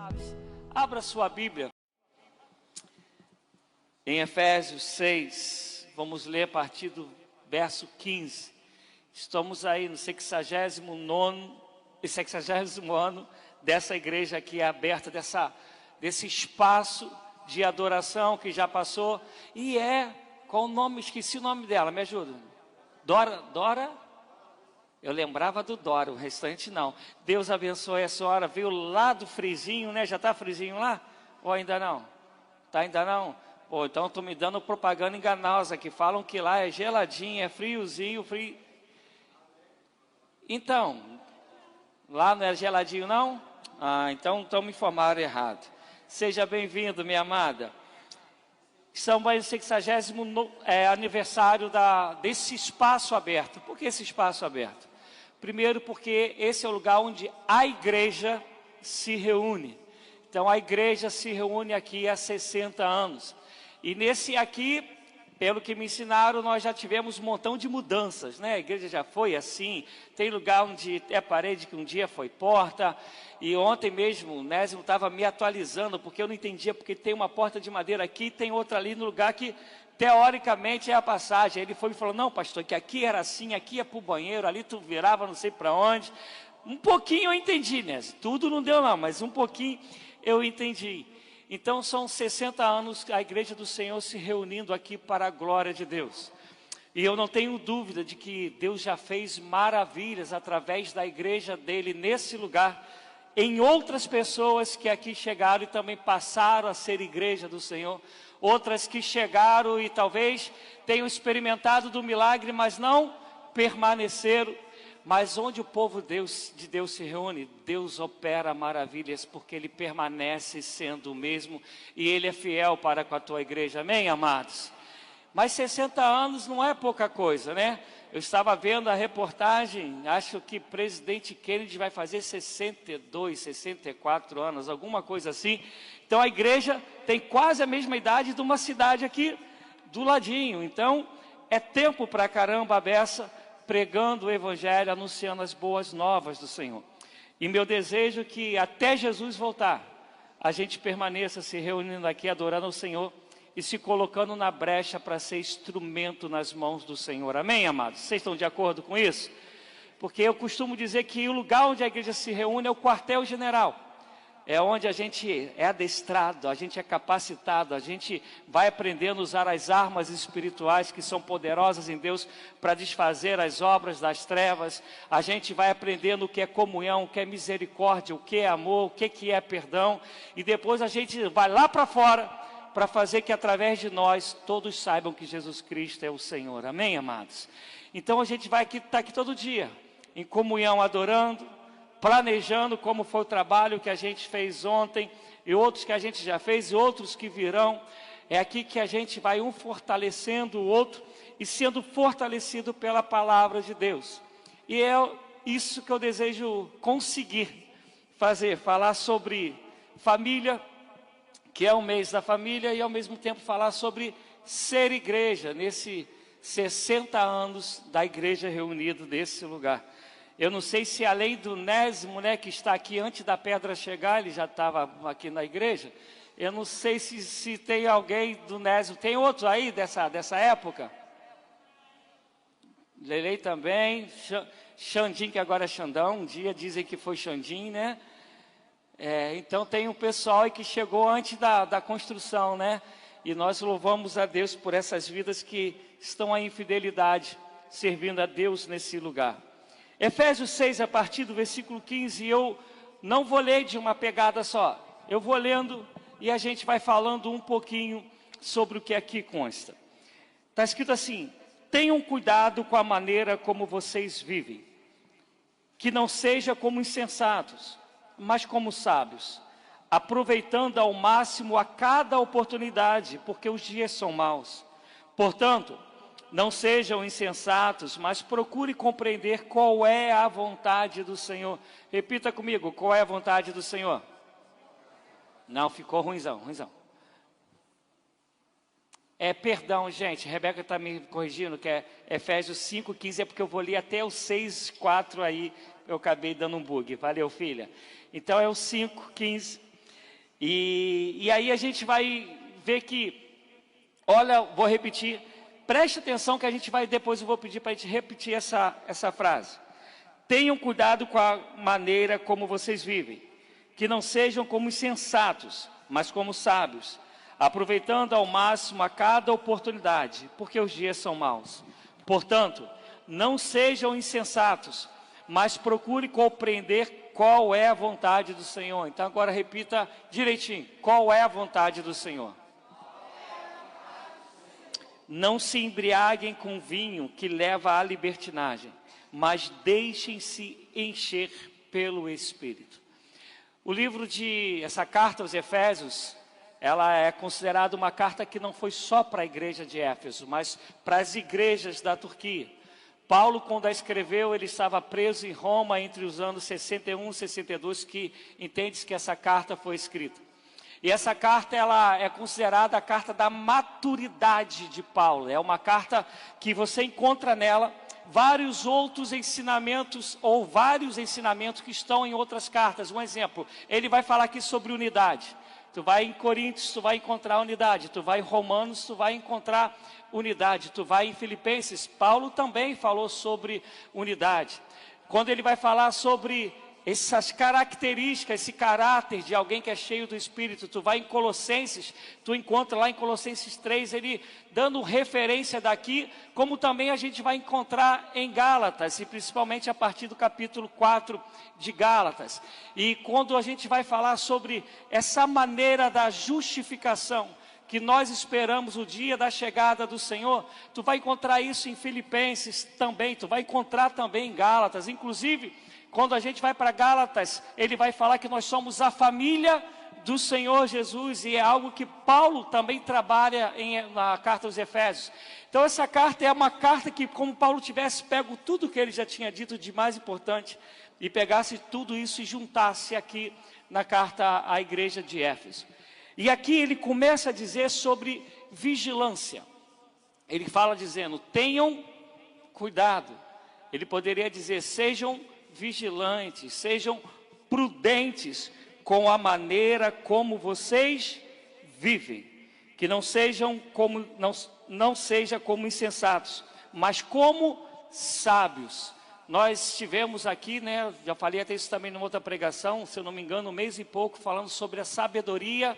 chaves. Abra sua Bíblia em Efésios 6, vamos ler a partir do verso 15. Estamos aí no 69º ano dessa igreja aqui aberta, desse espaço de adoração que já passou. E qual o nome? Esqueci o nome dela, me ajuda. Dora? Eu lembrava do Dora, o restante não. Deus abençoe a senhora, veio lá do frizinho, né? Já está frizinho lá? Ou ainda não? Tá ainda não? Pô, então estou me dando propaganda enganosa, que falam que lá é geladinho, é friozinho, frio. Então, lá não é geladinho não? Então me informaram errado. Seja bem-vindo, minha amada. Estamos no 60º aniversário desse espaço aberto. Por que esse espaço aberto? Primeiro porque esse é o lugar onde a igreja se reúne. Então a igreja se reúne aqui há 60 anos. E nesse aqui, pelo que me ensinaram, nós já tivemos um montão de mudanças, né? A igreja já foi assim, tem lugar onde é parede que um dia foi porta. E ontem mesmo o Nésimo estava me atualizando, porque eu não entendia, porque tem uma porta de madeira aqui e tem outra ali no lugar que teoricamente é a passagem. Ele foi e falou, não pastor, que aqui era assim, aqui ia para o banheiro, ali tu virava não sei para onde. Um pouquinho eu entendi, Nésimo, tudo não deu não, mas um pouquinho eu entendi. Então são 60 anos a igreja do Senhor se reunindo aqui para a glória de Deus. E eu não tenho dúvida de que Deus já fez maravilhas através da igreja dele nesse lugar, em outras pessoas que aqui chegaram e também passaram a ser igreja do Senhor. Outras que chegaram e talvez tenham experimentado do milagre, mas não permaneceram. Mas onde o povo de Deus se reúne, Deus opera maravilhas, porque Ele permanece sendo o mesmo e Ele é fiel para com a tua igreja. Amém, amados? Mas 60 anos não é pouca coisa, né? Eu estava vendo a reportagem, acho que presidente Kennedy vai fazer 62, 64 anos, alguma coisa assim. Então a igreja tem quase a mesma idade de uma cidade aqui do ladinho. Então é tempo pra caramba a beça, pregando o evangelho, anunciando as boas novas do Senhor. E meu desejo é que até Jesus voltar, a gente permaneça se reunindo aqui, adorando o Senhor e se colocando na brecha para ser instrumento nas mãos do Senhor. Amém, amados? Vocês estão de acordo com isso? Porque eu costumo dizer que o lugar onde a igreja se reúne é o quartel-general. É onde a gente é adestrado, a gente é capacitado, a gente vai aprendendo a usar as armas espirituais que são poderosas em Deus para desfazer as obras das trevas. A gente vai aprendendo o que é comunhão, o que é misericórdia, o que é amor, o que é perdão. E depois a gente vai lá para fora para fazer que através de nós todos saibam que Jesus Cristo é o Senhor. Amém, amados? Então a gente vai estar aqui todo dia, em comunhão, adorando, planejando como foi o trabalho que a gente fez ontem, e outros que a gente já fez, e outros que virão. É aqui que a gente vai um fortalecendo o outro, e sendo fortalecido pela palavra de Deus. E é isso que eu desejo conseguir fazer, falar sobre família, que é o mês da família, e ao mesmo tempo falar sobre ser igreja, nesses 60 anos da igreja reunida nesse lugar. Eu não sei se além do Nésimo, né, que está aqui antes da pedra chegar, ele já estava aqui na igreja. Eu não sei se tem alguém do Nésimo, tem outro aí dessa época? Lelei também, Xandim, que agora é Xandão, um dia dizem que foi Xandim, né? Então tem um pessoal aí que chegou antes da construção, né? E nós louvamos a Deus por essas vidas que estão aí em fidelidade, servindo a Deus nesse lugar. Efésios 6, a partir do versículo 15, eu não vou ler de uma pegada só. Eu vou lendo e a gente vai falando um pouquinho sobre o que aqui consta. Está escrito assim: tenham cuidado com a maneira como vocês vivem, que não seja como insensatos, mas como sábios, aproveitando ao máximo a cada oportunidade, porque os dias são maus. Portanto, não sejam insensatos, mas procure compreender qual é a vontade do Senhor. Repita comigo, qual é a vontade do Senhor? Não, ficou ruimzão. Perdão, gente, Rebeca está me corrigindo, que é Efésios 5, 15, é porque eu vou ler até o 6, 4 aí, eu acabei dando um bug. Valeu, filha. Então é o 5, 15. E aí a gente vai ver que, olha, vou repetir, preste atenção que a gente vai, depois eu vou pedir para a gente repetir essa frase. Tenham cuidado com a maneira como vocês vivem, que não sejam como insensatos, mas como sábios, aproveitando ao máximo a cada oportunidade, porque os dias são maus. Portanto, não sejam insensatos, mas procure compreender qual é a vontade do Senhor. Então agora repita direitinho, qual é a vontade do Senhor? Não se embriaguem com vinho que leva à libertinagem, mas deixem-se encher pelo Espírito. O livro essa carta aos Efésios, ela é considerada uma carta que não foi só para a igreja de Éfeso, mas para as igrejas da Turquia. Paulo, quando a escreveu, ele estava preso em Roma entre os anos 61 e 62, que entende-se que essa carta foi escrita. E essa carta, ela é considerada a carta da maturidade de Paulo. É uma carta que você encontra nela vários outros ensinamentos, ou vários ensinamentos que estão em outras cartas. Um exemplo, ele vai falar aqui sobre unidade. Tu vai em Coríntios, tu vai encontrar unidade. Tu vai em Romanos, tu vai encontrar unidade. Tu vai em Filipenses, Paulo também falou sobre unidade. Quando ele vai falar sobre essas características, esse caráter de alguém que é cheio do Espírito, tu vai em Colossenses, tu encontra lá em Colossenses 3, ele dando referência daqui, como também a gente vai encontrar em Gálatas, e principalmente a partir do capítulo 4 de Gálatas. E quando a gente vai falar sobre essa maneira da justificação, que nós esperamos o dia da chegada do Senhor, tu vai encontrar isso em Filipenses também, tu vai encontrar também em Gálatas. Inclusive, quando a gente vai para Gálatas, ele vai falar que nós somos a família do Senhor Jesus, e é algo que Paulo também trabalha na carta aos Efésios. Então essa carta é uma carta que, como Paulo tivesse pego tudo que ele já tinha dito de mais importante, e pegasse tudo isso e juntasse aqui na carta à igreja de Éfeso. E aqui ele começa a dizer sobre vigilância. Ele fala dizendo, tenham cuidado. Ele poderia dizer, sejam vigilantes, sejam prudentes com a maneira como vocês vivem, que não seja como insensatos, mas como sábios. Nós estivemos aqui, né, já falei até isso também numa outra pregação, se eu não me engano, um mês e pouco, falando sobre a sabedoria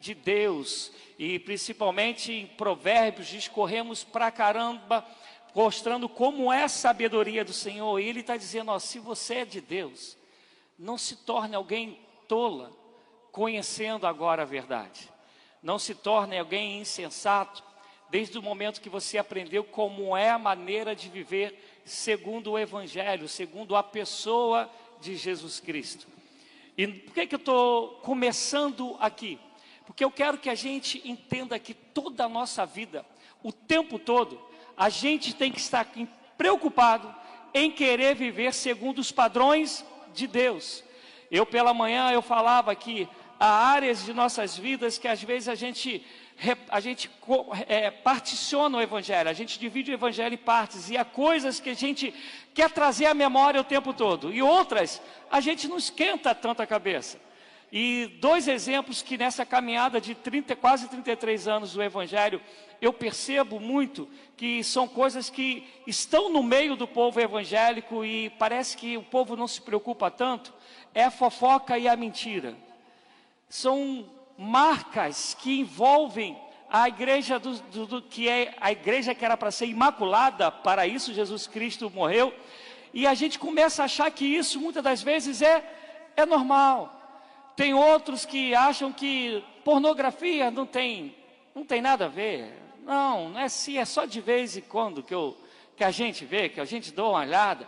de Deus, e principalmente em Provérbios, discorremos pra caramba, mostrando como é a sabedoria do Senhor. E ele está dizendo, ó, se você é de Deus, não se torne alguém tola, conhecendo agora a verdade. Não se torne alguém insensato, desde o momento que você aprendeu como é a maneira de viver segundo o Evangelho, segundo a pessoa de Jesus Cristo. E por que eu estou começando aqui? Porque eu quero que a gente entenda que toda a nossa vida, o tempo todo, a gente tem que estar preocupado em querer viver segundo os padrões de Deus. Eu pela manhã eu falava que há áreas de nossas vidas que às vezes a gente particiona o Evangelho, a gente divide o Evangelho em partes, e há coisas que a gente quer trazer à memória o tempo todo, e outras a gente não esquenta tanto a cabeça. E dois exemplos que nessa caminhada de quase 33 anos do Evangelho, eu percebo muito que são coisas que estão no meio do povo evangélico e parece que o povo não se preocupa tanto, é a fofoca e a mentira. São marcas que envolvem a igreja que é a igreja que era para ser imaculada, para isso Jesus Cristo morreu, e a gente começa a achar que isso muitas das vezes é normal. Tem outros que acham que pornografia não tem nada a ver. Não é assim, é só de vez em quando que a gente vê, que a gente dá uma olhada.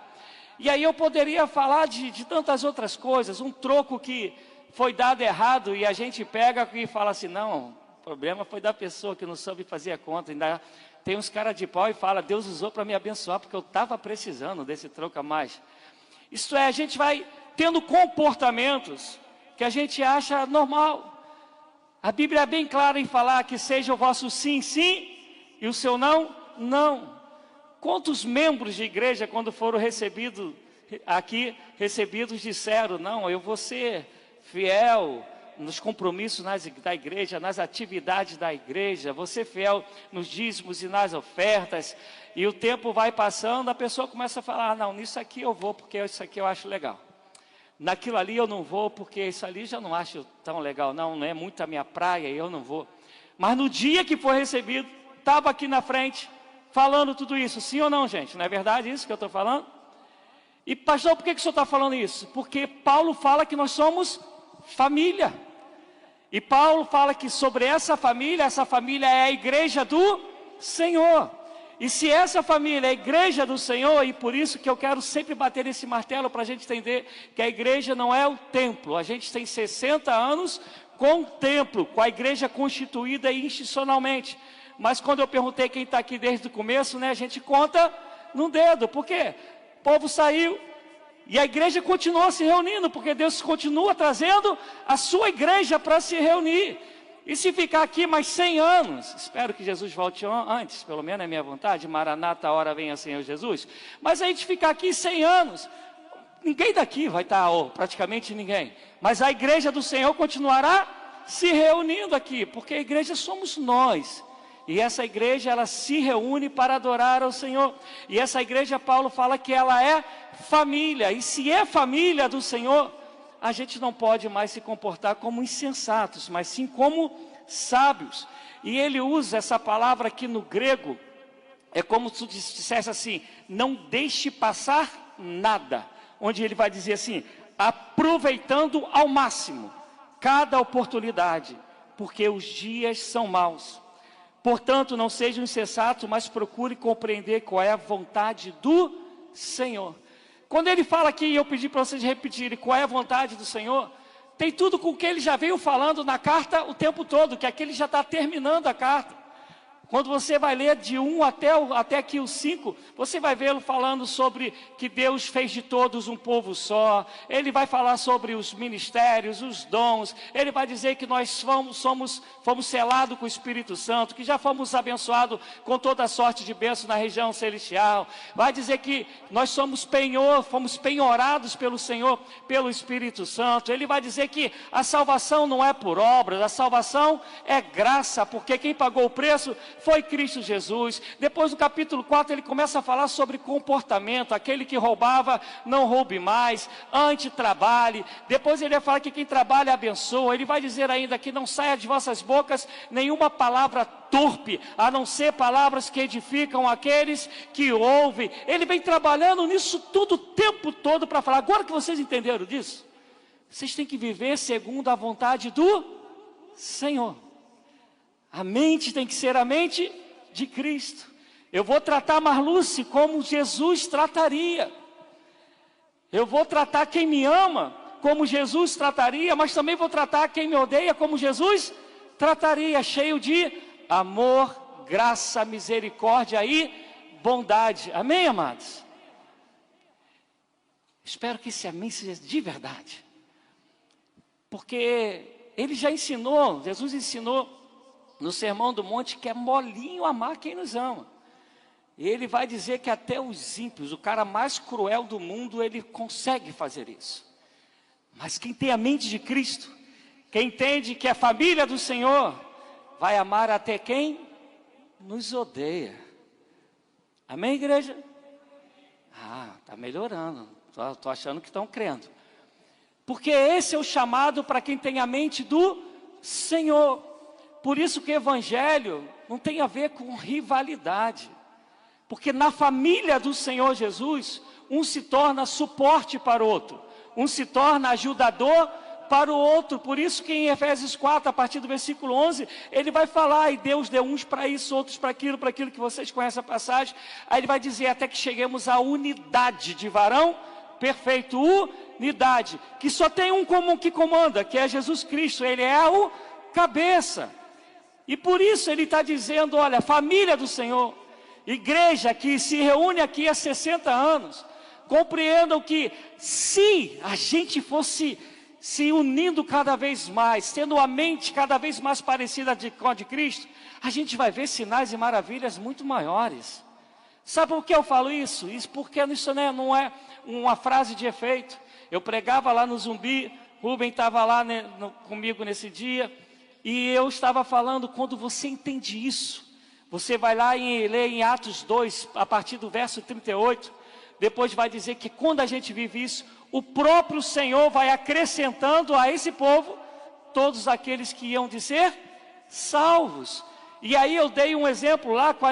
E aí eu poderia falar de tantas outras coisas, um troco que foi dado errado e a gente pega e fala assim, não, o problema foi da pessoa que não soube fazer a conta. Ainda tem uns caras de pau e fala, Deus usou para me abençoar porque eu estava precisando desse troco a mais. Isto é, a gente vai tendo comportamentos que a gente acha normal. A Bíblia é bem clara em falar que seja o vosso sim, sim, e o seu não, não. Quantos membros de igreja, quando foram recebidos disseram, não, eu vou ser fiel nos compromissos da igreja, nas atividades da igreja, você fiel nos dízimos e nas ofertas, e o tempo vai passando, a pessoa começa a falar, não, nisso aqui eu vou porque isso aqui eu acho legal. Naquilo ali eu não vou porque isso ali já não acho tão legal, não é muito a minha praia, eu não vou. Mas no dia que foi recebido, estava aqui na frente, falando tudo isso, sim ou não, gente? Não é verdade isso que eu estou falando? E pastor, por que o senhor está falando isso? Porque Paulo fala que nós somos família. E Paulo fala que sobre essa família é a igreja do Senhor. E se essa família é a igreja do Senhor, e por isso que eu quero sempre bater nesse martelo para a gente entender que a igreja não é o templo. A gente tem 60 anos com o templo, com a igreja constituída institucionalmente. Mas quando eu perguntei quem está aqui desde o começo, né, a gente conta num dedo. Por quê? O povo saiu e a igreja continua se reunindo, porque Deus continua trazendo a sua igreja para se reunir. E se ficar aqui mais 100 anos, espero que Jesus volte antes, pelo menos é minha vontade, Maranata, a hora venha Senhor Jesus. Mas a gente ficar aqui 100 anos, ninguém daqui vai estar, ou praticamente ninguém. Mas a igreja do Senhor continuará se reunindo aqui, porque a igreja somos nós. E essa igreja, ela se reúne para adorar ao Senhor. E essa igreja, Paulo fala que ela é família. E se é família do Senhor, a gente não pode mais se comportar como insensatos, mas sim como sábios. E ele usa essa palavra aqui no grego, é como se dissesse assim, não deixe passar nada. Onde ele vai dizer assim, aproveitando ao máximo cada oportunidade, porque os dias são maus. Portanto, não seja insensato, mas procure compreender qual é a vontade do Senhor. Quando ele fala aqui, e eu pedi para vocês repetirem qual é a vontade do Senhor, tem tudo com o que ele já veio falando na carta o tempo todo, que aqui ele já está terminando a carta. Quando você vai ler de 1 até aqui o 5, você vai vê-lo falando sobre que Deus fez de todos um povo só. Ele vai falar sobre os ministérios, os dons. Ele vai dizer que nós fomos selados com o Espírito Santo, que já fomos abençoados com toda sorte de bênçãos na região celestial. Vai dizer que nós fomos penhorados pelo Senhor, pelo Espírito Santo. Ele vai dizer que a salvação não é por obras, a salvação é graça, porque quem pagou o preço foi Cristo Jesus. Depois no capítulo 4 ele começa a falar sobre comportamento, aquele que roubava, não roube mais, antes trabalhe. Depois ele vai falar que quem trabalha abençoa. Ele vai dizer ainda que não saia de vossas bocas nenhuma palavra torpe, a não ser palavras que edificam aqueles que ouvem. Ele vem trabalhando nisso tudo o tempo todo para falar, agora que vocês entenderam disso, vocês têm que viver segundo a vontade do Senhor. A mente tem que ser a mente de Cristo. Eu vou tratar Marluce como Jesus trataria. Eu vou tratar quem me ama como Jesus trataria, mas também vou tratar quem me odeia como Jesus trataria, cheio de amor, graça, misericórdia e bondade. Amém, amados? Espero que esse amém seja de verdade. Porque ele já ensinou, Jesus ensinou no Sermão do Monte, que é molinho amar quem nos ama. E ele vai dizer que até os ímpios, o cara mais cruel do mundo, ele consegue fazer isso. Mas quem tem a mente de Cristo, quem entende que é família do Senhor, vai amar até quem nos odeia. Amém, igreja? Está melhorando. Estou achando que estão crendo. Porque esse é o chamado para quem tem a mente do Senhor. Por isso que o evangelho não tem a ver com rivalidade. Porque na família do Senhor Jesus, um se torna suporte para o outro. Um se torna ajudador para o outro. Por isso que em Efésios 4, a partir do versículo 11, ele vai falar, e Deus deu uns para isso, outros para aquilo que vocês conhecem a passagem. Aí ele vai dizer até que cheguemos à unidade de varão perfeito. Unidade, que só tem um comum que comanda, que é Jesus Cristo. Ele é o cabeça. E por isso ele está dizendo, olha, família do Senhor, igreja que se reúne aqui há 60 anos, compreendam que se a gente fosse se unindo cada vez mais, tendo a mente cada vez mais parecida com a de Cristo, a gente vai ver sinais e maravilhas muito maiores. Sabe por que eu falo isso? Isso porque isso não é uma frase de efeito. Eu pregava lá no Zumbi, Rubem estava lá, né, comigo nesse dia, e eu estava falando, quando você entende isso, você vai lá e lê em Atos 2, a partir do verso 38, depois vai dizer que quando a gente vive isso, o próprio Senhor vai acrescentando a esse povo, todos aqueles que iam de ser salvos. E aí eu dei um exemplo lá com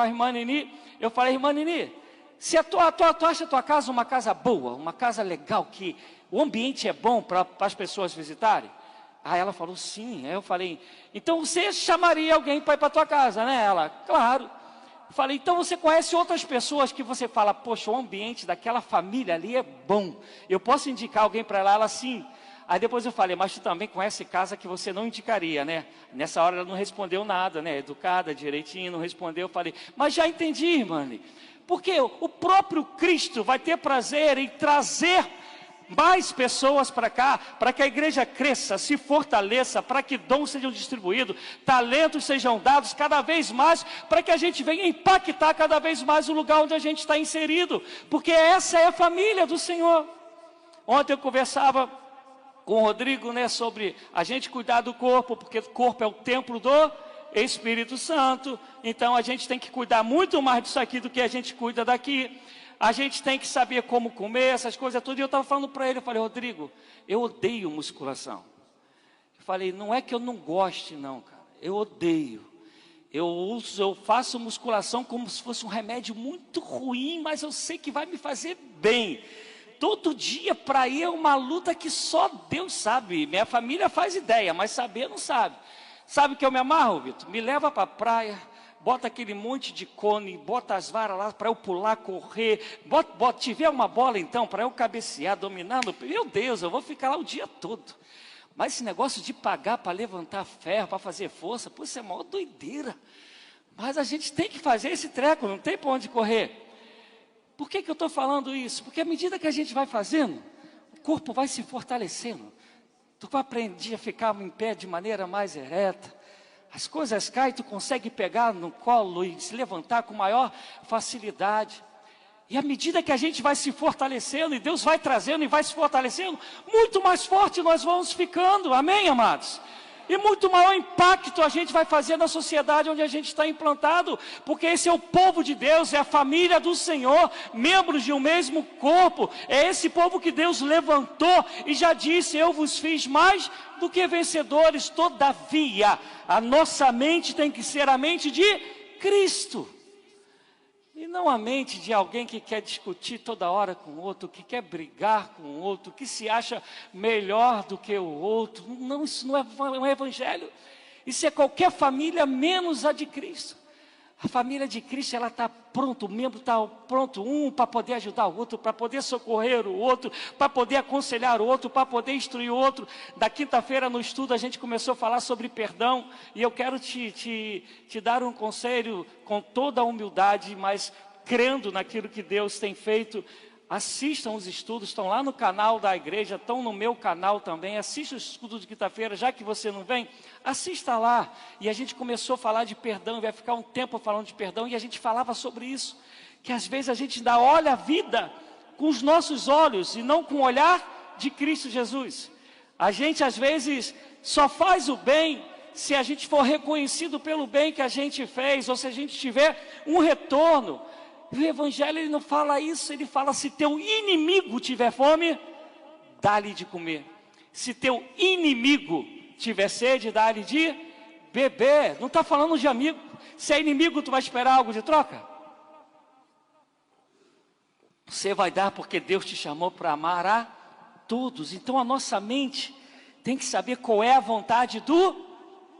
a irmã Nini, eu falei, irmã Nini, se tu acha a tua casa uma casa boa, uma casa legal, que o ambiente é bom para as pessoas visitarem? Aí ela falou, sim. Aí eu falei, então você chamaria alguém para ir para a tua casa, né? Ela, claro. Eu falei, então você conhece outras pessoas que você fala, poxa, o ambiente daquela família ali é bom, eu posso indicar alguém para lá? Ela, sim. Aí depois eu falei, mas tu também conhece casa que você não indicaria, né? Nessa hora ela não respondeu nada, né? Educada, direitinho, não respondeu. Eu falei, mas já entendi, irmã. Porque o próprio Cristo vai ter prazer em trazer mais pessoas para cá, para que a igreja cresça, se fortaleça, para que dons sejam distribuídos, talentos sejam dados cada vez mais, para que a gente venha impactar cada vez mais o lugar onde a gente está inserido, porque essa é a família do Senhor. Ontem eu conversava com o Rodrigo, né, sobre a gente cuidar do corpo, porque o corpo é o templo do Espírito Santo, então a gente tem que cuidar muito mais disso aqui do que a gente cuida daqui. A gente tem que saber como comer, essas coisas tudo. E eu estava falando para ele, eu falei, Rodrigo, eu odeio musculação. Eu falei, não é que eu não goste não, cara, eu odeio. Eu faço musculação como se fosse um remédio muito ruim, mas eu sei que vai me fazer bem. Todo dia para ir é uma luta que só Deus sabe. Minha família faz ideia, mas saber não sabe. Sabe que eu me amarro, Vitor? Me leva para a praia, bota aquele monte de cone, bota as varas lá para eu pular, correr, tiver uma bola então para eu cabecear, dominando, meu Deus, eu vou ficar lá o dia todo. Mas esse negócio de pagar para levantar ferro, para fazer força, pô, isso é maior doideira. Mas a gente tem que fazer esse treco, não tem para onde correr. Por que eu estou falando isso? Porque à medida que a gente vai fazendo, o corpo vai se fortalecendo. Tu vai aprender a ficar em pé de maneira mais ereta. As coisas caem, tu consegue pegar no colo e se levantar com maior facilidade. E à medida que a gente vai se fortalecendo, e Deus vai trazendo e vai se fortalecendo, muito mais forte nós vamos ficando, amém, amados? E muito maior impacto a gente vai fazer na sociedade onde a gente está implantado, porque esse é o povo de Deus, é a família do Senhor, membros de um mesmo corpo, é esse povo que Deus levantou e já disse, eu vos fiz mais do que vencedores. Todavia, a nossa mente tem que ser a mente de Cristo, e não a mente de alguém que quer discutir toda hora com o outro, que quer brigar com o outro, que se acha melhor do que o outro. Não, isso não é um evangelho. Isso é qualquer família menos a de Cristo. A família de Cristo, ela está pronta, o membro está pronto, um para poder ajudar o outro, para poder socorrer o outro, para poder aconselhar o outro, para poder instruir o outro. Da quinta-feira no estudo a gente começou a falar sobre perdão, e eu quero te dar um conselho com toda a humildade, mas crendo naquilo que Deus tem feito. Assistam os estudos, estão lá no canal da igreja, estão no meu canal também. Assista os estudos de quinta-feira, já que você não vem, assista lá. E a gente começou a falar de perdão, vai ficar um tempo falando de perdão, e a gente falava sobre isso, que às vezes a gente ainda olha a vida com os nossos olhos e não com o olhar de Cristo Jesus. A gente às vezes só faz o bem se a gente for reconhecido pelo bem que a gente fez, ou se a gente tiver um retorno. O evangelho ele não fala isso, ele fala, se teu inimigo tiver fome, dá-lhe de comer. Se teu inimigo tiver sede, dá-lhe de beber. Não está falando de amigo. Se é inimigo, tu vai esperar algo de troca? Você vai dar porque Deus te chamou para amar a todos. Então a nossa mente tem que saber qual é a vontade do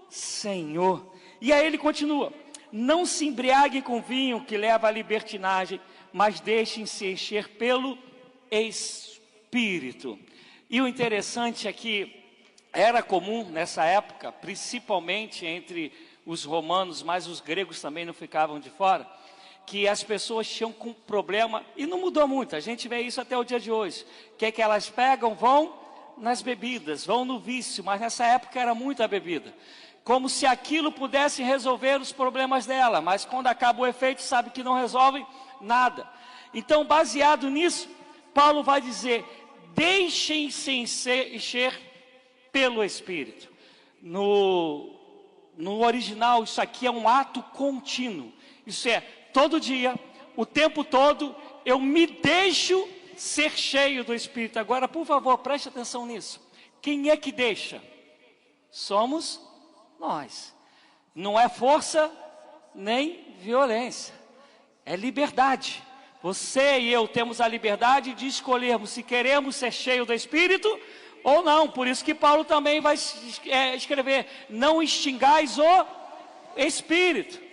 Senhor. E aí ele continua. Não se embriaguem com vinho que leva à libertinagem, mas deixem-se encher pelo Espírito. E o interessante é que era comum nessa época, principalmente entre os romanos, mas os gregos também não ficavam de fora, que as pessoas tinham com problema, e não mudou muito, a gente vê isso até o dia de hoje. O que é que elas pegam? Vão nas bebidas, vão no vício, mas nessa época era muita bebida. Como se aquilo pudesse resolver os problemas dela, mas quando acaba o efeito, sabe que não resolve nada. Então, baseado nisso, Paulo vai dizer, deixem-se encher pelo Espírito. No original, isso aqui é um ato contínuo. Isso é, todo dia, o tempo todo, eu me deixo ser cheio do Espírito. Agora, por favor, preste atenção nisso. Quem é que deixa? Somos nós. Não é força nem violência. É liberdade. Você e eu temos a liberdade de escolhermos se queremos ser cheios do Espírito ou não. Por isso que Paulo também vai escrever: não extingais o Espírito.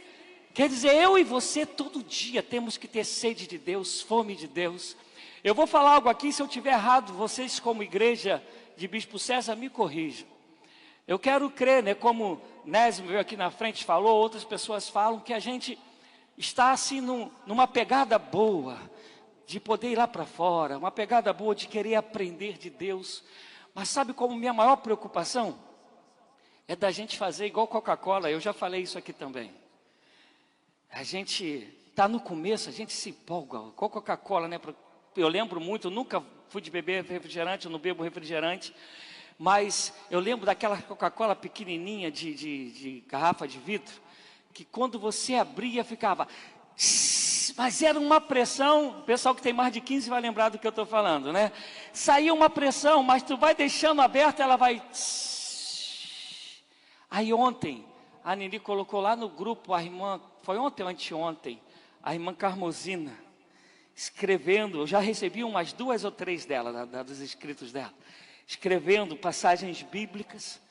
Quer dizer, eu e você todo dia temos que ter sede de Deus, fome de Deus. Eu vou falar algo aqui, se eu estiver errado, vocês como igreja de Bispo César me corrijam. Eu quero crer, né, como Nésimo veio aqui na frente, falou, outras pessoas falam, que a gente está assim numa pegada boa, de poder ir lá para fora, uma pegada boa de querer aprender de Deus. Mas sabe como minha maior preocupação? É da gente fazer igual Coca-Cola, eu já falei isso aqui também. A gente está no começo, a gente se empolga, com Coca-Cola, né? Eu lembro muito, eu nunca fui de beber refrigerante, eu não bebo refrigerante. Mas eu lembro daquela Coca-Cola pequenininha de garrafa de vidro, que quando você abria ficava, mas era uma pressão, o pessoal que tem mais de 15 vai lembrar do que eu estou falando, né? Saía uma pressão, mas tu vai deixando aberta, ela vai. Aí ontem, a Nini colocou lá no grupo, a irmã, foi ontem ou anteontem, a irmã Carmosina, escrevendo, eu já recebi umas 2 ou 3 dela, dos escritos dela, escrevendo passagens bíblicas.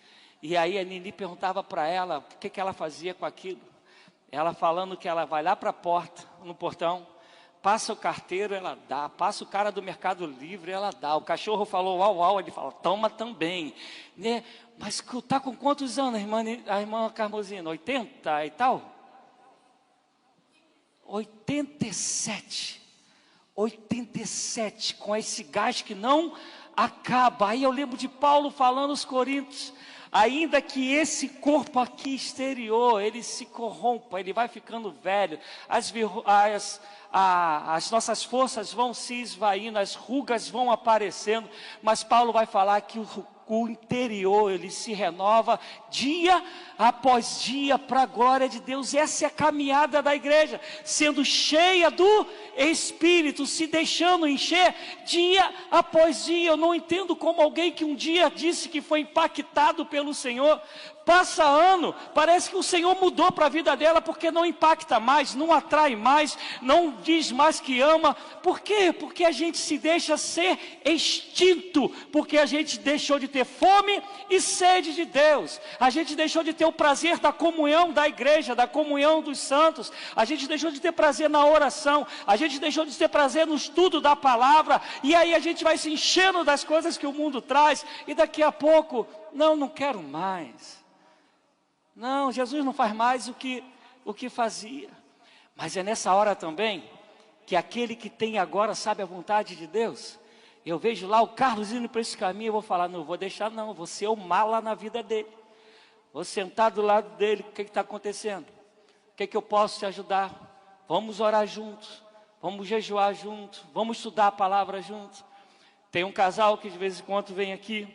E aí a Nini perguntava para ela o que ela fazia com aquilo. Ela falando que ela vai lá para a porta, no portão, passa o carteiro, ela dá, passa o cara do Mercado Livre, ela dá. O cachorro falou uau, uau, ele fala, toma também, né? Mas está com quantos anos a irmã Carmosina? 80 e tal? 87, com esse gás que não acaba. Aí eu lembro de Paulo falando aos Coríntios, ainda que esse corpo aqui exterior, ele se corrompa, ele vai ficando velho, as nossas forças vão se esvaindo, as rugas vão aparecendo, mas Paulo vai falar que o interior, ele se renova dia após dia para a glória de Deus. Essa é a caminhada da igreja, sendo cheia do Espírito, se deixando encher dia após dia. Eu não entendo como alguém que um dia disse que foi impactado pelo Senhor, passa ano, parece que o Senhor mudou para a vida dela, porque não impacta mais, não atrai mais, não diz mais que ama. Por quê? Porque a gente se deixa ser extinto, porque a gente deixou de ter fome e sede de Deus, a gente deixou de ter o prazer da comunhão da igreja, da comunhão dos santos, a gente deixou de ter prazer na oração, a gente deixou de ter prazer no estudo da palavra, e aí a gente vai se enchendo das coisas que o mundo traz, e daqui a pouco, não quero mais. Não, Jesus não faz mais o que fazia. Mas é nessa hora também que aquele que tem agora sabe a vontade de Deus. Eu vejo lá o Carlos indo para esse caminho, eu vou falar, não vou deixar não, vou ser o mala na vida dele. Vou sentar do lado dele, o que está acontecendo? O que eu posso te ajudar? Vamos orar juntos, vamos jejuar juntos, vamos estudar a palavra juntos. Tem um casal que de vez em quando vem aqui,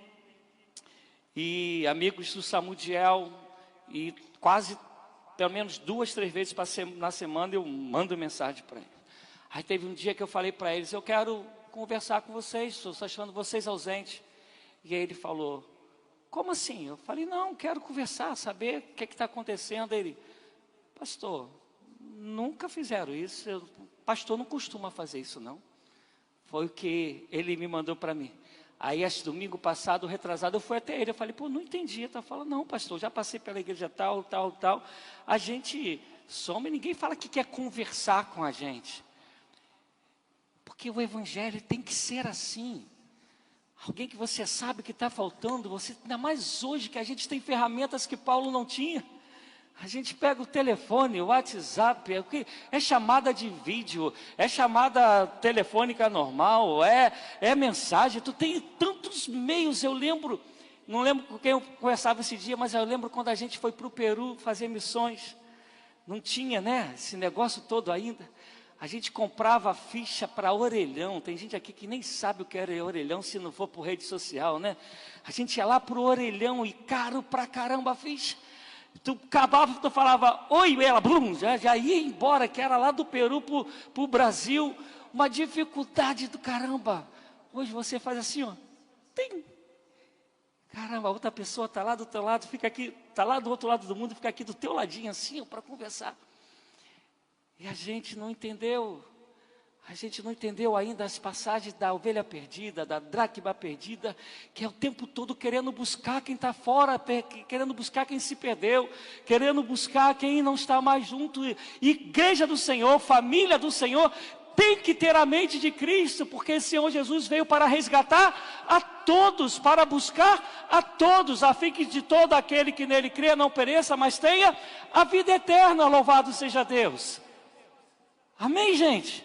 e amigos do Samudiel, e quase, pelo menos 2, 3 vezes na semana eu mando mensagem para eles. Aí teve um dia que eu falei para eles, eu quero conversar com vocês, estou achando vocês ausentes. E aí ele falou, como assim? Eu falei, não, quero conversar, saber o que está acontecendo. Ele, pastor, nunca fizeram isso, pastor não costuma fazer isso não. Foi o que ele me mandou para mim. Aí, esse domingo passado, retrasado, eu fui até ele, eu falei, não entendi. Ele está falando, não, pastor, já passei pela igreja tal. A gente some, ninguém fala que quer conversar com a gente. Porque o evangelho tem que ser assim. Alguém que você sabe que está faltando, você, ainda mais hoje que a gente tem ferramentas que Paulo não tinha. A gente pega o telefone, o WhatsApp, é chamada de vídeo, é chamada telefônica normal, é mensagem, tu tem tantos meios. Eu lembro, não lembro com quem eu conversava esse dia, mas eu lembro quando a gente foi para o Peru fazer missões, não tinha, né, esse negócio todo ainda. A gente comprava ficha para orelhão. Tem gente aqui que nem sabe o que era orelhão se não for por rede social, né? A gente ia lá pro orelhão e caro pra caramba a ficha. Tu acabava, tu falava, oi, e ela, blum, já ia embora, que era lá do Peru pro Brasil. Uma dificuldade do caramba. Hoje você faz assim, ó. Tem. Caramba, a outra pessoa está lá do teu lado, fica aqui, está lá do outro lado do mundo, fica aqui do teu ladinho assim, para conversar. E a gente não entendeu ainda as passagens da ovelha perdida, da dracma perdida, que é o tempo todo querendo buscar quem está fora, querendo buscar quem se perdeu, querendo buscar quem não está mais junto. Igreja do Senhor, família do Senhor, tem que ter a mente de Cristo, porque o Senhor Jesus veio para resgatar a todos, para buscar a todos, a fim que de todo aquele que nele crê não pereça, mas tenha a vida eterna. Louvado seja Deus. Amém, gente?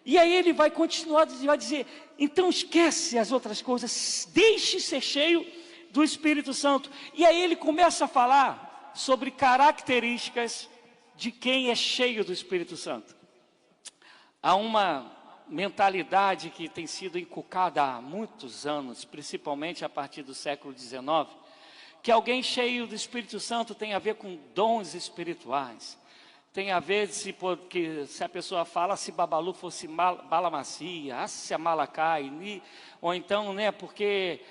E aí ele vai continuar, vai dizer, então esquece as outras coisas, deixe ser cheio do Espírito Santo. E aí ele começa a falar sobre características de quem é cheio do Espírito Santo. Há uma mentalidade que tem sido inculcada há muitos anos, principalmente a partir do século XIX, que alguém cheio do Espírito Santo tem a ver com dons espirituais. Tem a ver se a pessoa fala se Babalu fosse bala macia, se a Malacai, ou então, né, porque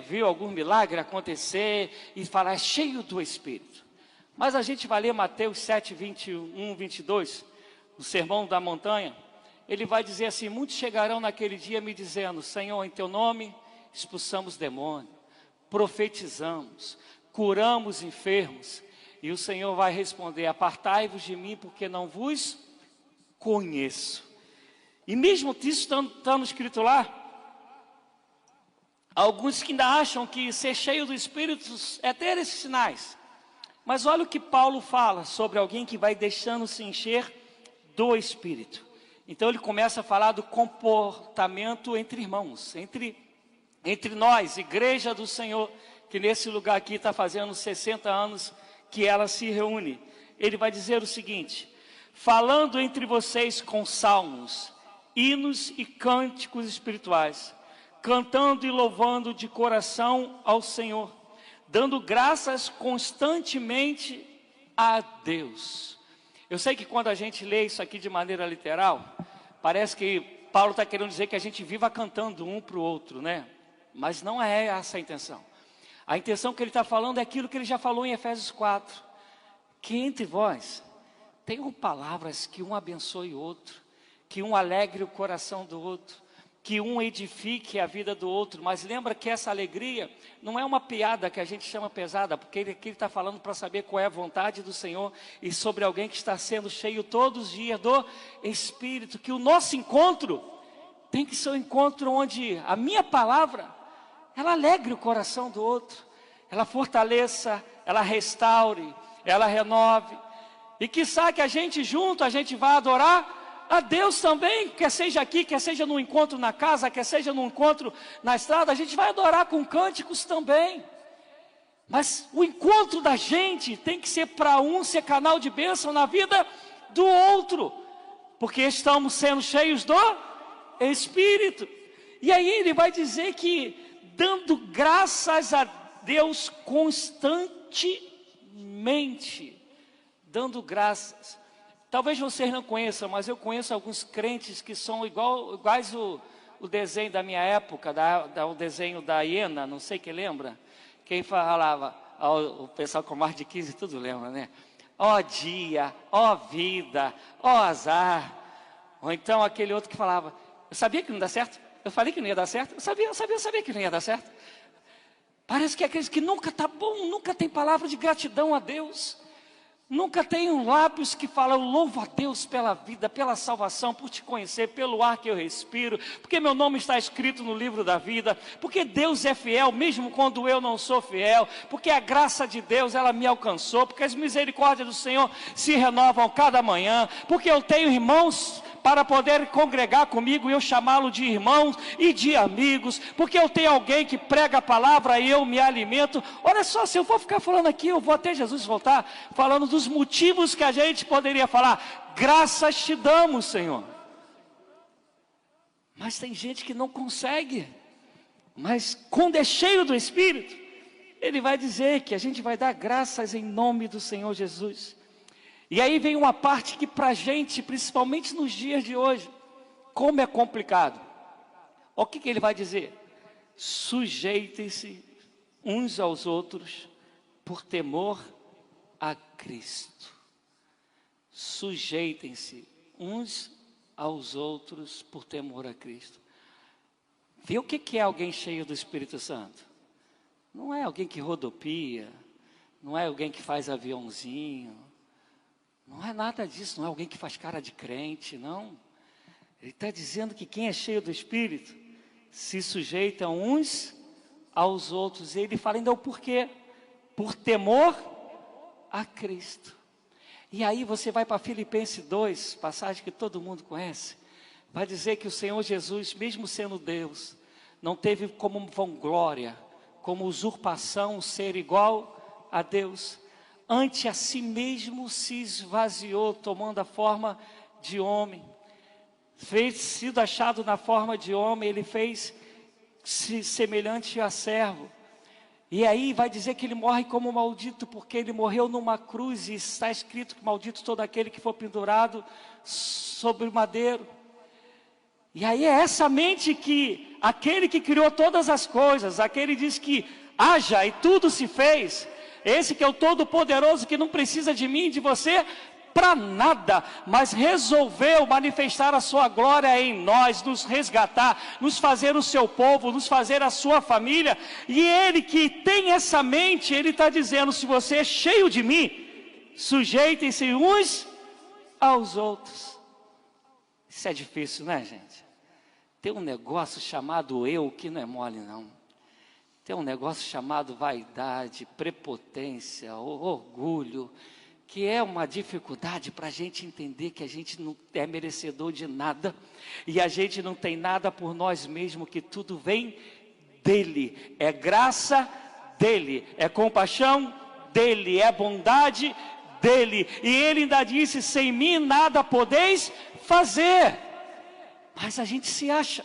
viu algum milagre acontecer e fala, é cheio do Espírito. Mas a gente vai ler Mateus 7, 21, 22, o Sermão da Montanha. Ele vai dizer assim, muitos chegarão naquele dia me dizendo, Senhor, em teu nome expulsamos demônios, profetizamos, curamos enfermos. E o Senhor vai responder, apartai-vos de mim, porque não vos conheço. E mesmo isso estando escrito lá, alguns que ainda acham que ser cheio do Espírito é ter esses sinais. Mas olha o que Paulo fala sobre alguém que vai deixando se encher do Espírito. Então ele começa a falar do comportamento entre irmãos, entre nós, igreja do Senhor, que nesse lugar aqui está fazendo 60 anos que ela se reúne. Ele vai dizer o seguinte, falando entre vocês com salmos, hinos e cânticos espirituais, cantando e louvando de coração ao Senhor, dando graças constantemente a Deus. Eu sei que quando a gente lê isso aqui de maneira literal, parece que Paulo está querendo dizer que a gente viva cantando um para o outro, né? Mas não é essa a intenção. A intenção que ele está falando é aquilo que ele já falou em Efésios 4. Que entre vós tenham palavras que um abençoe o outro, que um alegre o coração do outro, que um edifique a vida do outro. Mas lembra que essa alegria não é uma piada que a gente chama pesada, porque ele está falando para saber qual é a vontade do Senhor e sobre alguém que está sendo cheio todos os dias do Espírito. Que o nosso encontro tem que ser um encontro onde a minha palavra, ela alegre o coração do outro, ela fortaleça, ela restaure, ela renove. E quiçá que a gente junto, a gente vai adorar a Deus também, quer seja aqui, quer seja no encontro na casa, quer seja no encontro na estrada, a gente vai adorar com cânticos também. Mas o encontro da gente tem que ser para um, ser canal de bênção na vida do outro, porque estamos sendo cheios do Espírito. E aí ele vai dizer que dando graças a Deus constantemente, dando graças. Talvez vocês não conheçam, mas eu conheço alguns crentes que são iguais o desenho da minha época, o desenho da hiena, não sei quem lembra, quem falava, o pessoal com mais de 15 tudo lembra, né? Ó dia, ó vida, ó azar. Ou então aquele outro que falava, eu sabia que não dá certo, eu falei que não ia dar certo, eu sabia que não ia dar certo. Parece que é aqueles que nunca está bom, nunca tem palavra de gratidão a Deus, nunca tem lábios que falam, louvo a Deus pela vida, pela salvação, por te conhecer, pelo ar que eu respiro, porque meu nome está escrito no livro da vida, porque Deus é fiel, mesmo quando eu não sou fiel, porque a graça de Deus, ela me alcançou, porque as misericórdias do Senhor se renovam cada manhã, porque eu tenho irmãos para poder congregar comigo e eu chamá-lo de irmãos e de amigos, porque eu tenho alguém que prega a palavra e eu me alimento. Olha só, se eu for ficar falando aqui, eu vou até Jesus voltar, falando dos motivos que a gente poderia falar. Graças te damos, Senhor. Mas tem gente que não consegue. Mas quando é cheio do Espírito, ele vai dizer que a gente vai dar graças em nome do Senhor Jesus. E aí vem uma parte que para a gente, principalmente nos dias de hoje, como é complicado. O que ele vai dizer? Sujeitem-se uns aos outros por temor a Cristo. Sujeitem-se uns aos outros por temor a Cristo. Vê o que é alguém cheio do Espírito Santo? Não é alguém que rodopia, não é alguém que faz aviãozinho, não é nada disso, não é alguém que faz cara de crente, não. Ele está dizendo que quem é cheio do Espírito se sujeita uns aos outros. E ele fala ainda o porquê. Por temor a Cristo. E aí você vai para Filipenses 2, passagem que todo mundo conhece. Vai dizer que o Senhor Jesus, mesmo sendo Deus, não teve como vanglória, como usurpação ser igual a Deus. Ante a si mesmo se esvaziou, tomando a forma de homem. Sido achado na forma de homem, ele fez-se semelhante a servo. E aí vai dizer que ele morre como maldito, porque ele morreu numa cruz, e está escrito que maldito todo aquele que for pendurado sobre o madeiro. E aí é essa mente que aquele que criou todas as coisas, aquele diz que haja e tudo se fez, esse que é o Todo-Poderoso, que não precisa de mim e de você para nada, mas resolveu manifestar a sua glória em nós, nos resgatar, nos fazer o seu povo, nos fazer a sua família. E ele que tem essa mente, ele está dizendo: se você é cheio de mim, sujeitem-se uns aos outros. Isso é difícil, né, gente? Tem um negócio chamado eu que não é mole, não. Tem um negócio chamado vaidade, prepotência, orgulho, que é uma dificuldade para a gente entender que a gente não é merecedor de nada, e a gente não tem nada por nós mesmos, que tudo vem dele, é graça dele, é compaixão dele, é bondade dele, e ele ainda disse: sem mim nada podeis fazer. Mas a gente se acha,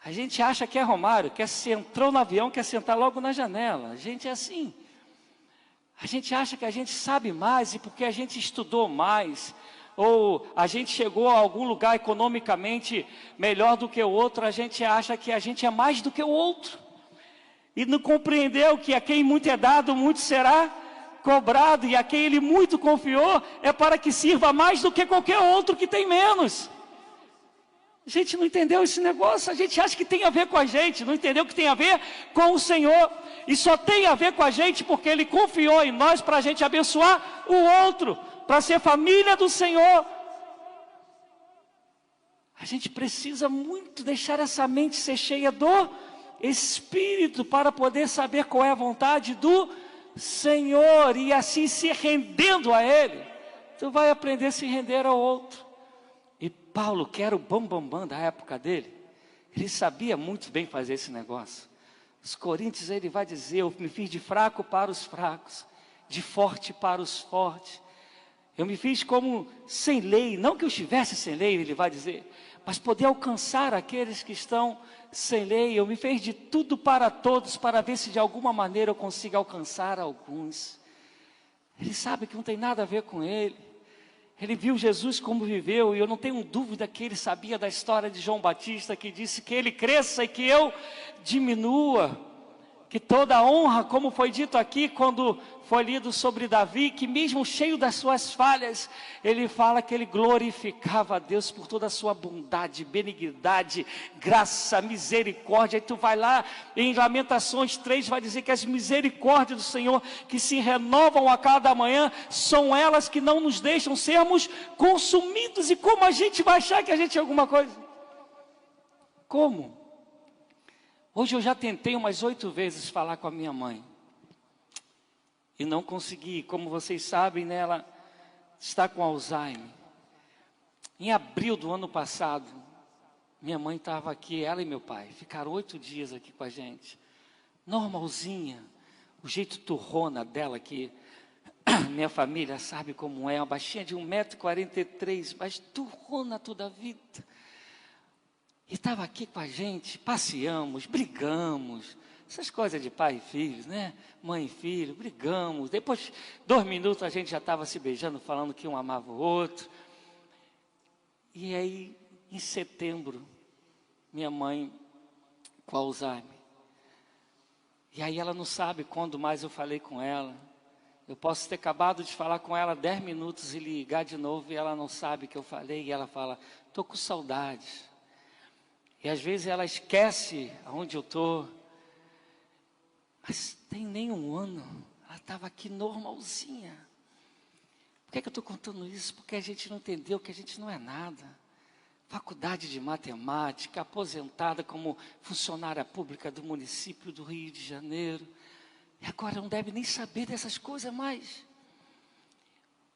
a gente acha que é Romário, que se entrou no avião, quer sentar logo na janela. A gente é assim. A gente acha que a gente sabe mais, e porque a gente estudou mais, ou a gente chegou a algum lugar economicamente melhor do que o outro, a gente acha que a gente é mais do que o outro. E não compreendeu que a quem muito é dado, muito será cobrado, e a quem ele muito confiou, é para que sirva mais do que qualquer outro que tem menos. A gente não entendeu esse negócio, a gente acha que tem a ver com a gente, não entendeu que tem a ver com o Senhor, e só tem a ver com a gente porque Ele confiou em nós para a gente abençoar o outro, para ser família do Senhor. A gente precisa muito deixar essa mente ser cheia do Espírito, para poder saber qual é a vontade do Senhor, e assim se rendendo a Ele, tu vai aprender a se render ao outro. E Paulo, que era o bambambam da época dele, ele sabia muito bem fazer esse negócio. Os Coríntios, ele vai dizer: eu me fiz de fraco para os fracos, de forte para os fortes. Eu me fiz como sem lei, não que eu estivesse sem lei, ele vai dizer, mas poder alcançar aqueles que estão sem lei. Eu me fiz de tudo para todos, para ver se de alguma maneira eu consigo alcançar alguns. Ele sabe que não tem nada a ver com ele. Ele viu Jesus como viveu, e eu não tenho dúvida que ele sabia da história de João Batista, que disse que ele cresça e que eu diminua, que toda a honra, como foi dito aqui quando foi lido sobre Davi, que mesmo cheio das suas falhas, ele fala que ele glorificava a Deus por toda a sua bondade, benignidade, graça, misericórdia. Aí tu vai lá em Lamentações 3, vai dizer que as misericórdias do Senhor, que se renovam a cada manhã, são elas que não nos deixam sermos consumidos. E como a gente vai achar que a gente é alguma coisa? Como? Hoje eu já tentei umas 8 vezes falar com a minha mãe, e não consegui. Como vocês sabem, né, ela está com Alzheimer. Em abril do ano passado, minha mãe estava aqui, ela e meu pai, ficaram 8 dias aqui com a gente. Normalzinha, o jeito turrona dela, que minha família sabe como é, uma baixinha de 1,43 m, mas turrona toda a vida. E estava aqui com a gente, passeamos, brigamos, essas coisas de pai e filhos, né? Mãe e filho, brigamos. Depois, 2 minutos, a gente já estava se beijando, falando que um amava o outro. E aí, em setembro, minha mãe com Alzheimer. E aí ela não sabe quando mais eu falei com ela. Eu posso ter acabado de falar com ela 10 minutos e ligar de novo e ela não sabe que eu falei. E ela fala, estou com saudades. E às vezes ela esquece aonde eu estou. Mas tem nem um ano, ela estava aqui normalzinha. Por que eu estou contando isso? Porque a gente não entendeu que a gente não é nada. Faculdade de matemática, aposentada como funcionária pública do município do Rio de Janeiro. E agora não deve nem saber dessas coisas mais.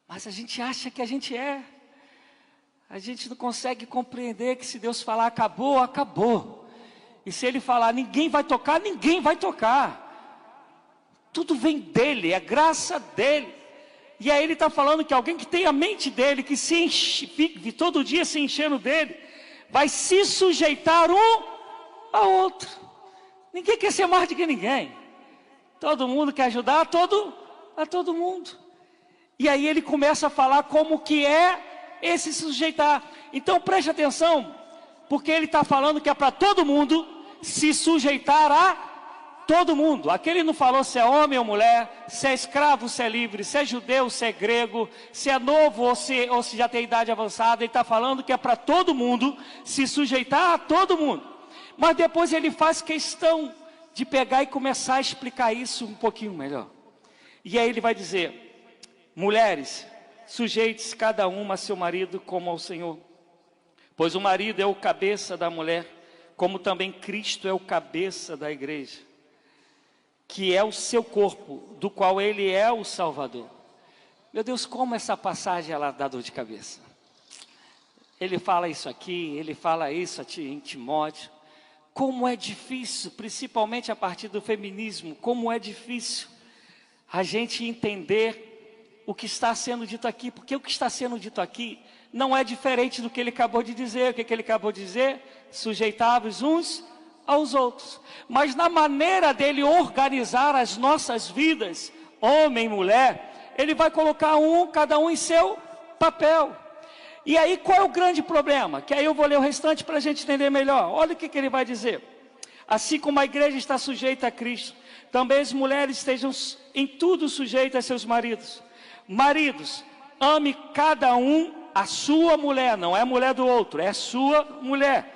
Mas a gente acha que a gente é. A gente não consegue compreender que se Deus falar acabou, acabou. E se Ele falar ninguém vai tocar, ninguém vai tocar. Tudo vem dEle, é graça dEle. E aí Ele está falando que alguém que tem a mente dEle, que se enche, vive todo dia se enchendo dEle, vai se sujeitar um ao outro. Ninguém quer ser mais do que ninguém. Todo mundo quer ajudar a todo mundo. E aí Ele começa a falar como que é esse sujeitar. Então preste atenção, porque Ele está falando que é para todo mundo se sujeitar a todo mundo. Aqui Ele não falou se é homem ou mulher, se é escravo, se é livre, se é judeu, se é grego, se é novo ou se já tem idade avançada. Ele está falando que é para todo mundo se sujeitar a todo mundo. Mas depois Ele faz questão de pegar e começar a explicar isso um pouquinho melhor. E aí Ele vai dizer, mulheres, sujeite-se cada uma a seu marido como ao Senhor. Pois o marido é o cabeça da mulher, como também Cristo é o cabeça da igreja, que é o seu corpo, do qual Ele é o Salvador. Meu Deus, como essa passagem ela dá dor de cabeça. Ele fala isso aqui, ele fala isso em Timóteo. Como é difícil, principalmente a partir do feminismo, como é difícil a gente entender o que está sendo dito aqui. Porque o que está sendo dito aqui não é diferente do que ele acabou de dizer. O que ele acabou de dizer? Sujeitáveis uns aos outros. Mas na maneira dele organizar as nossas vidas, homem e mulher, ele vai colocar cada um em seu papel. E aí qual é o grande problema? Que aí eu vou ler o restante para a gente entender melhor. Olha o que ele vai dizer. Assim como a igreja está sujeita a Cristo, também as mulheres estejam em tudo sujeitas a seus maridos. Maridos, ame cada um a sua mulher, não é a mulher do outro, é a sua mulher.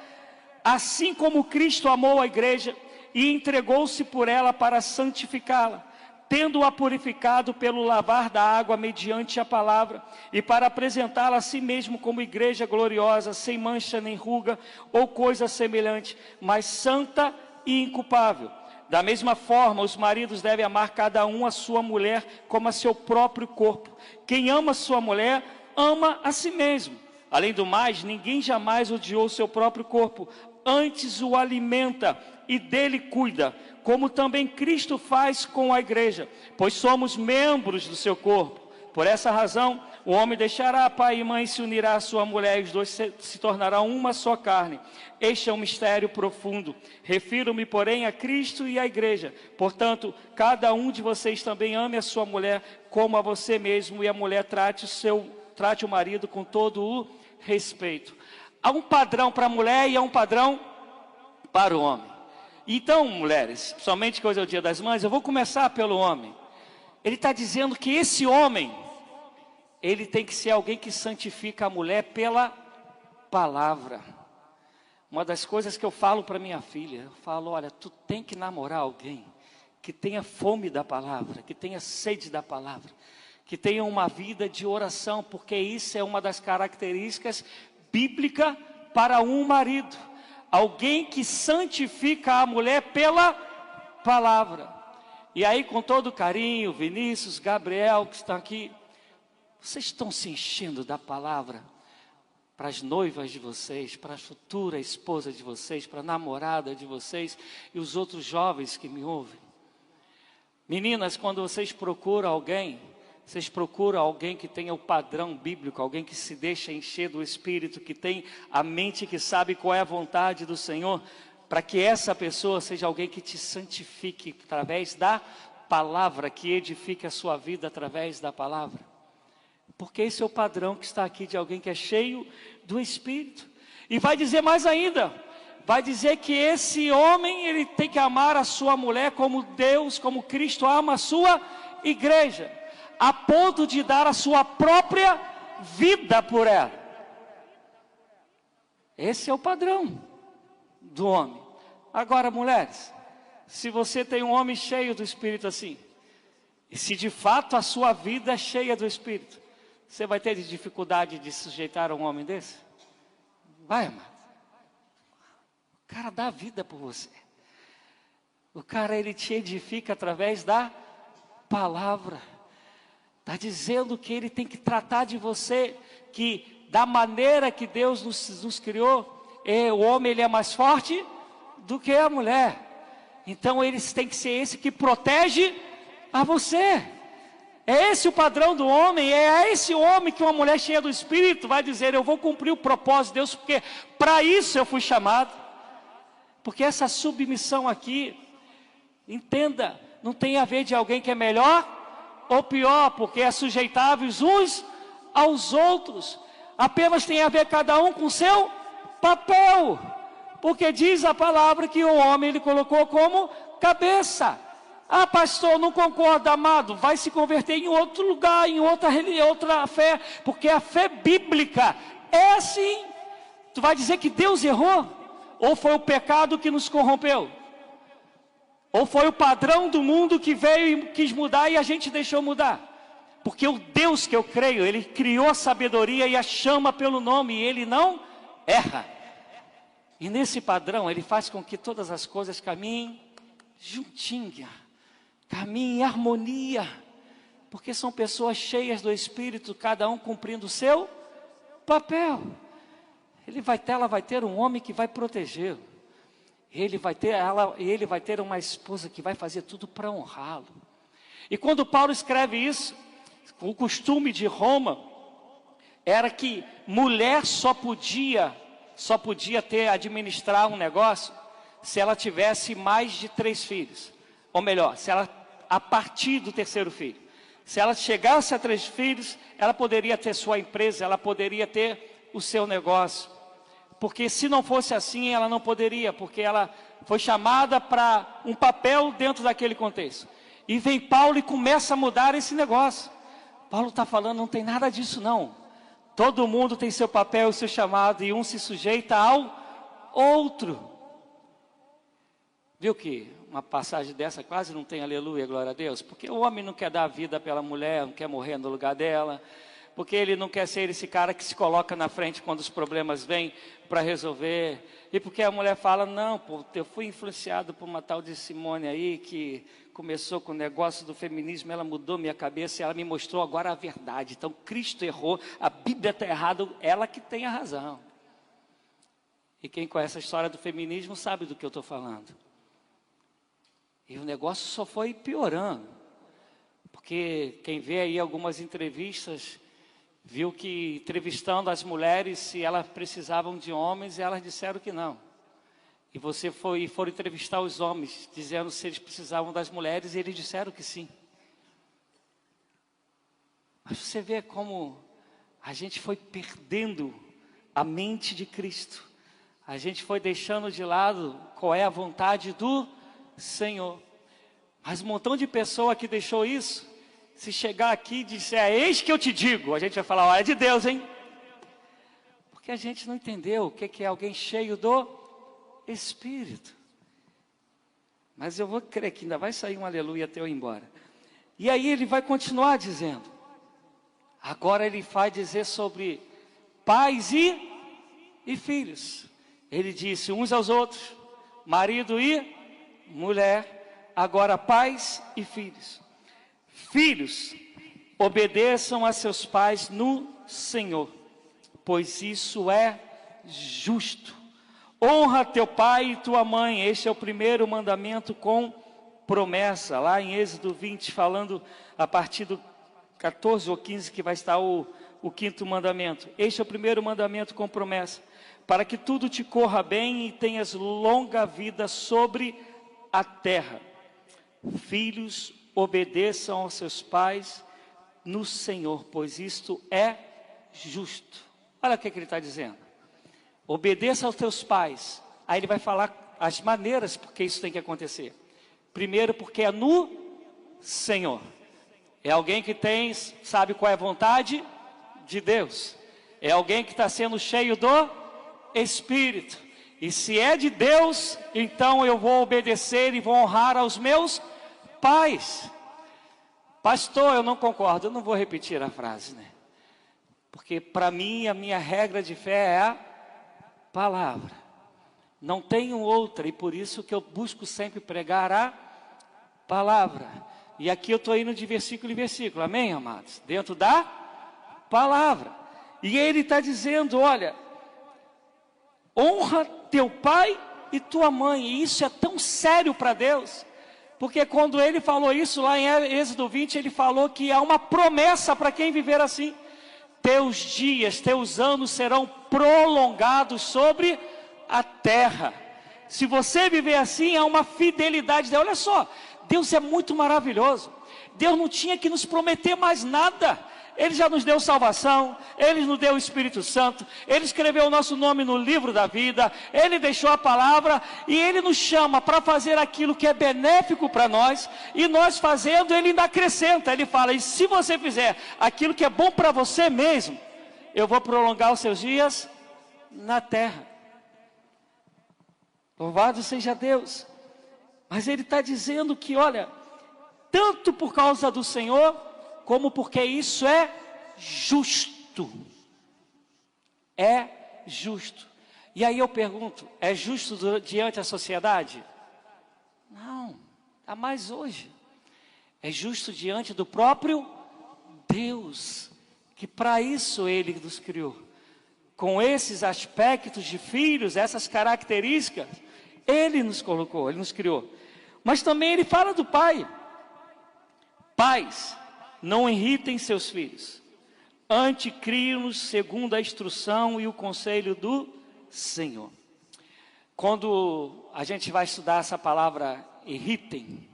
Assim como Cristo amou a igreja e entregou-se por ela para santificá-la, tendo-a purificado pelo lavar da água mediante a palavra, e para apresentá-la a si mesmo como igreja gloriosa, sem mancha nem ruga ou coisa semelhante, mas santa e inculpável. Da mesma forma, os maridos devem amar cada um a sua mulher como a seu próprio corpo. Quem ama sua mulher, ama a si mesmo. Além do mais, ninguém jamais odiou seu próprio corpo, antes o alimenta e dele cuida, como também Cristo faz com a igreja, pois somos membros do seu corpo. Por essa razão, o homem deixará pai e mãe e se unirá à sua mulher, e os dois se tornarão uma só carne. Este é um mistério profundo. Refiro-me, porém, a Cristo e à igreja. Portanto, cada um de vocês também ame a sua mulher como a você mesmo, e a mulher trate o marido com todo o respeito. Há um padrão para a mulher e há um padrão para o homem. Então, mulheres, somente que hoje é o dia das mães, eu vou começar pelo homem. Ele está dizendo que esse homem, ele tem que ser alguém que santifica a mulher pela palavra. Uma das coisas que eu falo para minha filha, eu falo, olha, tu tem que namorar alguém que tenha fome da palavra, que tenha sede da palavra, que tenha uma vida de oração, porque isso é uma das características bíblicas para um marido. Alguém que santifica a mulher pela palavra. E aí, com todo carinho, Vinícius, Gabriel, que estão aqui, vocês estão se enchendo da palavra para as noivas de vocês, para a futura esposa de vocês, para a namorada de vocês e os outros jovens que me ouvem. Meninas, quando vocês procuram alguém, vocês procuram alguém que tenha o padrão bíblico, alguém que se deixa encher do Espírito, que tem a mente que sabe qual é a vontade do Senhor, para que essa pessoa seja alguém que te santifique através da palavra, que edifique a sua vida através da palavra. Porque esse é o padrão que está aqui de alguém que é cheio do Espírito. E vai dizer mais ainda, vai dizer que esse homem, ele tem que amar a sua mulher como Deus, como Cristo ama a sua igreja, a ponto de dar a sua própria vida por ela. Esse é o padrão do homem. Agora, mulheres, se você tem um homem cheio do Espírito assim, e se de fato a sua vida é cheia do Espírito, você vai ter dificuldade de sujeitar a um homem desse? Vai, amado. O cara dá a vida por você. O cara, ele te edifica através da palavra. Está dizendo que ele tem que tratar de você, que da maneira que Deus nos criou, o homem ele é mais forte do que a mulher. Então eles têm que ser esse que protege a você. É esse o padrão do homem, é esse homem que uma mulher cheia do Espírito vai dizer: eu vou cumprir o propósito de Deus, porque para isso eu fui chamado. Porque essa submissão aqui, entenda, não tem a ver de alguém que é melhor ou pior, porque é sujeitáveis uns aos outros. Apenas tem a ver cada um com seu papel. Porque diz a palavra que o homem ele colocou como cabeça. Ah, pastor, não concordo, amado. Vai se converter em outro lugar, em outra fé. Porque a fé bíblica é assim. Tu vai dizer que Deus errou? Ou foi o pecado que nos corrompeu? Ou foi o padrão do mundo que veio e quis mudar e a gente deixou mudar? Porque o Deus que eu creio, Ele criou a sabedoria e a chama pelo nome, e Ele não erra. E nesse padrão, Ele faz com que todas as coisas caminhem juntinha, caminhem em harmonia, porque são pessoas cheias do Espírito, cada um cumprindo o seu papel. Ela vai ter um homem que vai protegê-lo. Ele vai ter uma esposa que vai fazer tudo para honrá-lo. E quando Paulo escreve isso, o costume de Roma era que mulher só podia administrar um negócio se ela tivesse mais de 3 filhos. Ou melhor, a partir do 3º filho. Se ela chegasse a 3 filhos, ela poderia ter sua empresa, ela poderia ter o seu negócio. Porque se não fosse assim, ela não poderia, porque ela foi chamada para um papel dentro daquele contexto. E vem Paulo e começa a mudar esse negócio. Paulo está falando, não tem nada disso não. Todo mundo tem seu papel e seu chamado, e um se sujeita ao outro. Viu que uma passagem dessa quase não tem aleluia, glória a Deus? Porque o homem não quer dar a vida pela mulher, não quer morrer no lugar dela. Porque ele não quer ser esse cara que se coloca na frente quando os problemas vêm para resolver. E porque a mulher fala, não, pô, eu fui influenciado por uma tal de Simone aí, que começou com o negócio do feminismo, ela mudou minha cabeça e ela me mostrou agora a verdade. Então Cristo errou, a Bíblia está errada, ela que tem a razão. E quem conhece a história do feminismo sabe do que eu estou falando. E o negócio só foi piorando. Porque quem vê aí algumas entrevistas viu que entrevistando as mulheres, se elas precisavam de homens, elas disseram que não. E foram entrevistar os homens, dizendo se eles precisavam das mulheres, e eles disseram que sim. Mas você vê como a gente foi perdendo a mente de Cristo. A gente foi deixando de lado qual é a vontade do Senhor. Mas um montão de pessoa que deixou isso, se chegar aqui e disser, eis que eu te digo, a gente vai falar, olha, é de Deus, hein? Porque a gente não entendeu o que é alguém cheio do Espírito. Mas eu vou crer que ainda vai sair um aleluia até eu ir embora. E aí ele vai continuar dizendo. Agora ele vai dizer sobre pais e filhos. Ele disse uns aos outros, marido e mulher, agora pais e filhos. Filhos, obedeçam a seus pais no Senhor, pois isso é justo. Honra teu pai e tua mãe, este é o primeiro mandamento com promessa. Lá em Êxodo 20, falando a partir do 14 ou 15, que vai estar o quinto mandamento. Este é o primeiro mandamento com promessa, para que tudo te corra bem e tenhas longa vida sobre a terra. Filhos, obedeçam aos seus pais no Senhor, pois isto é justo. Olha o que ele está dizendo. Obedeça aos teus pais. Aí ele vai falar as maneiras porque isso tem que acontecer. Primeiro, porque é no Senhor. É alguém que sabe qual é a vontade de Deus. É alguém que está sendo cheio do Espírito. E se é de Deus, então eu vou obedecer e vou honrar aos meus pais. Pastor, eu não concordo. Eu não vou repetir a frase, né? Porque para mim, a minha regra de fé é a palavra. Não tenho outra, e por isso que eu busco sempre pregar a palavra. E aqui eu estou indo de versículo em versículo, amém, amados? Dentro da palavra. E ele está dizendo, olha, honra teu pai e tua mãe. E isso é tão sério para Deus, porque quando ele falou isso lá em Êxodo 20, ele falou que há uma promessa para quem viver assim. Teus dias, teus anos serão prolongados sobre a terra. Se você viver assim, há uma fidelidade. Olha só, Deus é muito maravilhoso. Deus não tinha que nos prometer mais nada. Ele já nos deu salvação, Ele nos deu o Espírito Santo, Ele escreveu o nosso nome no livro da vida, Ele deixou a palavra e Ele nos chama para fazer aquilo que é benéfico para nós, e nós fazendo, Ele ainda acrescenta, Ele fala, e se você fizer aquilo que é bom para você mesmo, eu vou prolongar os seus dias na terra. Louvado seja Deus. Mas Ele está dizendo que, olha, tanto por causa do Senhor, como porque isso é justo. É justo. E aí eu pergunto, é justo diante da sociedade? Não, ainda mais hoje. É justo diante do próprio Deus, que para isso Ele nos criou. Com esses aspectos de filhos, essas características, Ele nos colocou, Ele nos criou. Mas também Ele fala do Pai. Pais, não irritem seus filhos, antes criem-nos segundo a instrução e o conselho do Senhor. Quando a gente vai estudar essa palavra irritem,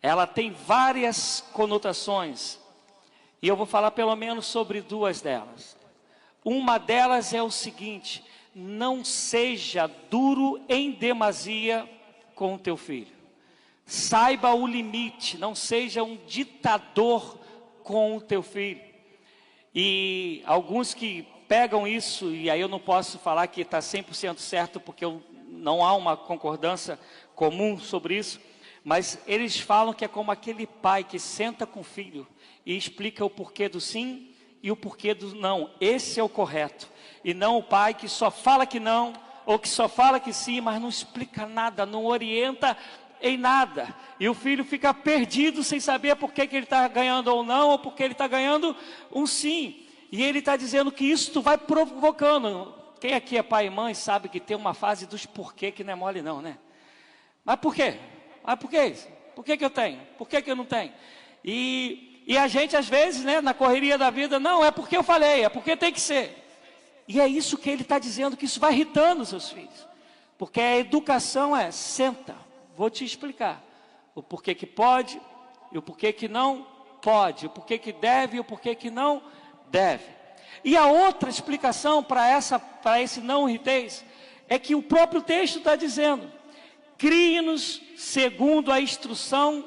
ela tem várias conotações, e eu vou falar pelo menos sobre duas delas. Uma delas é o seguinte: não seja duro em demasia com o teu filho. Saiba o limite, não seja um ditador com o teu filho. E alguns que pegam isso, e aí eu não posso falar que está 100% certo, porque não há uma concordância comum sobre isso, mas eles falam que é como aquele pai que senta com o filho e explica o porquê do sim e o porquê do não. Esse é o correto, e não o pai que só fala que não, ou que só fala que sim, mas não explica nada, não orienta em nada, e o filho fica perdido sem saber por que ele está ganhando ou não, ou porque ele está ganhando um sim. E ele está dizendo que isso vai provocando. Quem aqui é pai e mãe sabe que tem uma fase dos porquê que não é mole não, né? Mas por quê? Mas por que isso? Por que eu tenho? Por que eu não tenho? E a gente às vezes, né, na correria da vida, não, é porque eu falei, é porque tem que ser. E é isso que ele está dizendo, que isso vai irritando os seus filhos. Porque a educação é, senta, vou te explicar o porquê que pode e o porquê que não pode, o porquê que deve e o porquê que não deve. E a outra explicação para esse não irritez é que o próprio texto está dizendo: crie-nos segundo a instrução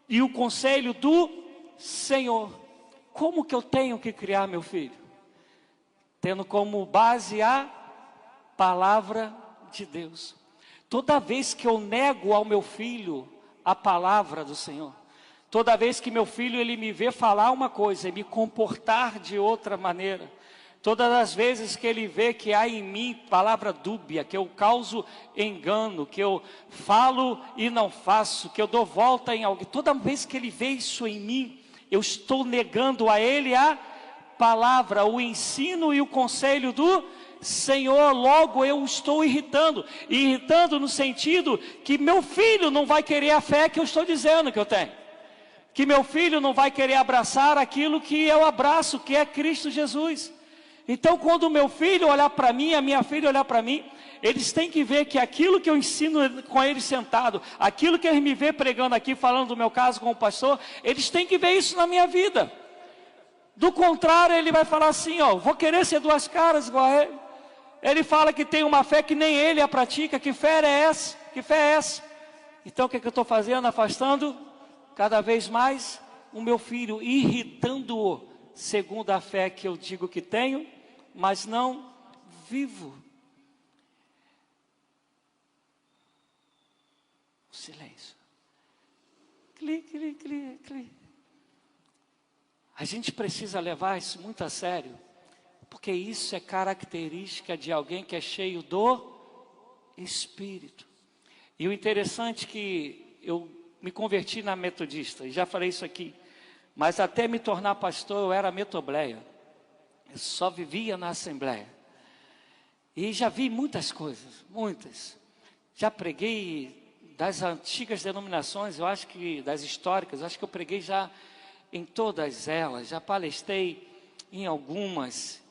e o conselho do Senhor. Como que eu tenho que criar meu filho? Tendo como base a palavra de Deus. Toda vez que eu nego ao meu filho a palavra do Senhor, toda vez que meu filho ele me vê falar uma coisa e me comportar de outra maneira, todas as vezes que ele vê que há em mim palavra dúbia, que eu causo engano, que eu falo e não faço, que eu dou volta em alguém, toda vez que ele vê isso em mim, eu estou negando a ele a palavra, o ensino e o conselho do Senhor. Logo eu estou irritando no sentido que meu filho não vai querer a fé que eu estou dizendo que eu tenho, que meu filho não vai querer abraçar aquilo que eu abraço, que é Cristo Jesus. Então quando o meu filho olhar para mim, a minha filha olhar para mim, eles têm que ver que aquilo que eu ensino com eles sentado, aquilo que eles me vê pregando aqui, falando do meu caso com o pastor, eles têm que ver isso na minha vida. Do contrário, ele vai falar assim, ó, vou querer ser duas caras igual a ele. Ele fala que tem uma fé que nem ele a pratica. Que fé é essa? Que fé é essa? Então o que eu estou fazendo? Afastando cada vez mais o meu filho, irritando-o segundo a fé que eu digo que tenho, mas não vivo. Silêncio. Cli. A gente precisa levar isso muito a sério, porque isso é característica de alguém que é cheio do Espírito. E o interessante é que eu me converti na metodista, e já falei isso aqui, mas até me tornar pastor eu era metobleia, eu só vivia na assembleia, e já vi muitas coisas, muitas, já preguei das antigas denominações, eu acho que das históricas, eu acho que eu preguei já em todas elas, já palestrei em algumas,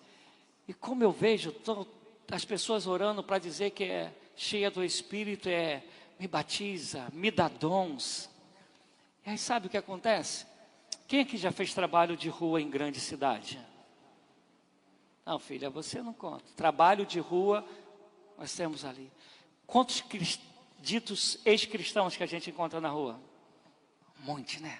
e como eu vejo as pessoas orando para dizer que é cheia do Espírito, me batiza, me dá dons, e aí sabe o que acontece? Quem aqui já fez trabalho de rua em grande cidade? Não, filha, você não conta. Trabalho de rua, nós temos ali. Quantos ditos ex-cristãos que a gente encontra na rua? Um monte, né?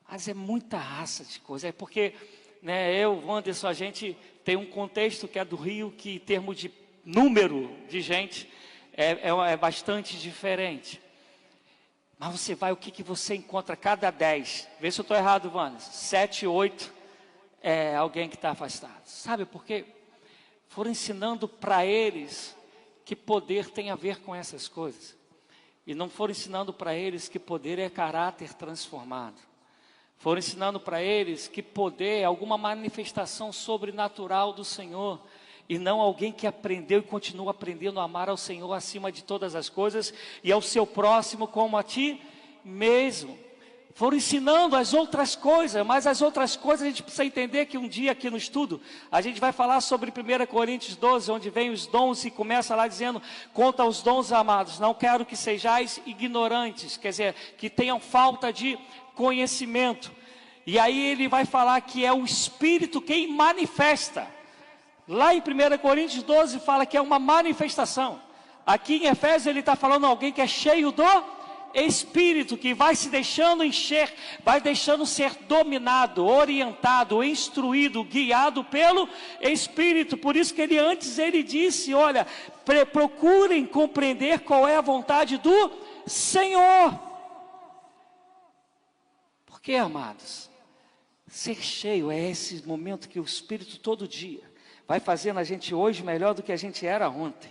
Mas é muita raça de coisa. É porque, né, eu, Anderson, a gente tem um contexto que é do Rio, que em termos de número de gente, é bastante diferente. Mas você vai, o que você encontra cada 10? Vê se eu estou errado, Vanes. 7, 8 é alguém que está afastado. Sabe por quê? Foram ensinando para eles que poder tem a ver com essas coisas. E não foram ensinando para eles que poder é caráter transformado. Foram ensinando para eles que poder é alguma manifestação sobrenatural do Senhor. E não alguém que aprendeu e continua aprendendo a amar ao Senhor acima de todas as coisas e ao seu próximo como a ti mesmo. Foram ensinando as outras coisas, mas as outras coisas a gente precisa entender que um dia aqui no estudo, a gente vai falar sobre 1 Coríntios 12, onde vem os dons e começa lá dizendo, quanto aos dons amados, não quero que sejais ignorantes, quer dizer, que tenham falta de conhecimento. E aí ele vai falar que é o Espírito quem manifesta. Lá em 1 Coríntios 12 fala que é uma manifestação. Aqui em Efésios ele está falando alguém que é cheio do Espírito, que vai se deixando encher, vai deixando ser dominado, orientado, instruído, guiado pelo Espírito. Por isso que ele disse, olha, procurem compreender qual é a vontade do Senhor. Porque, amados, ser cheio é esse momento que o Espírito todo dia vai fazendo a gente hoje melhor do que a gente era ontem.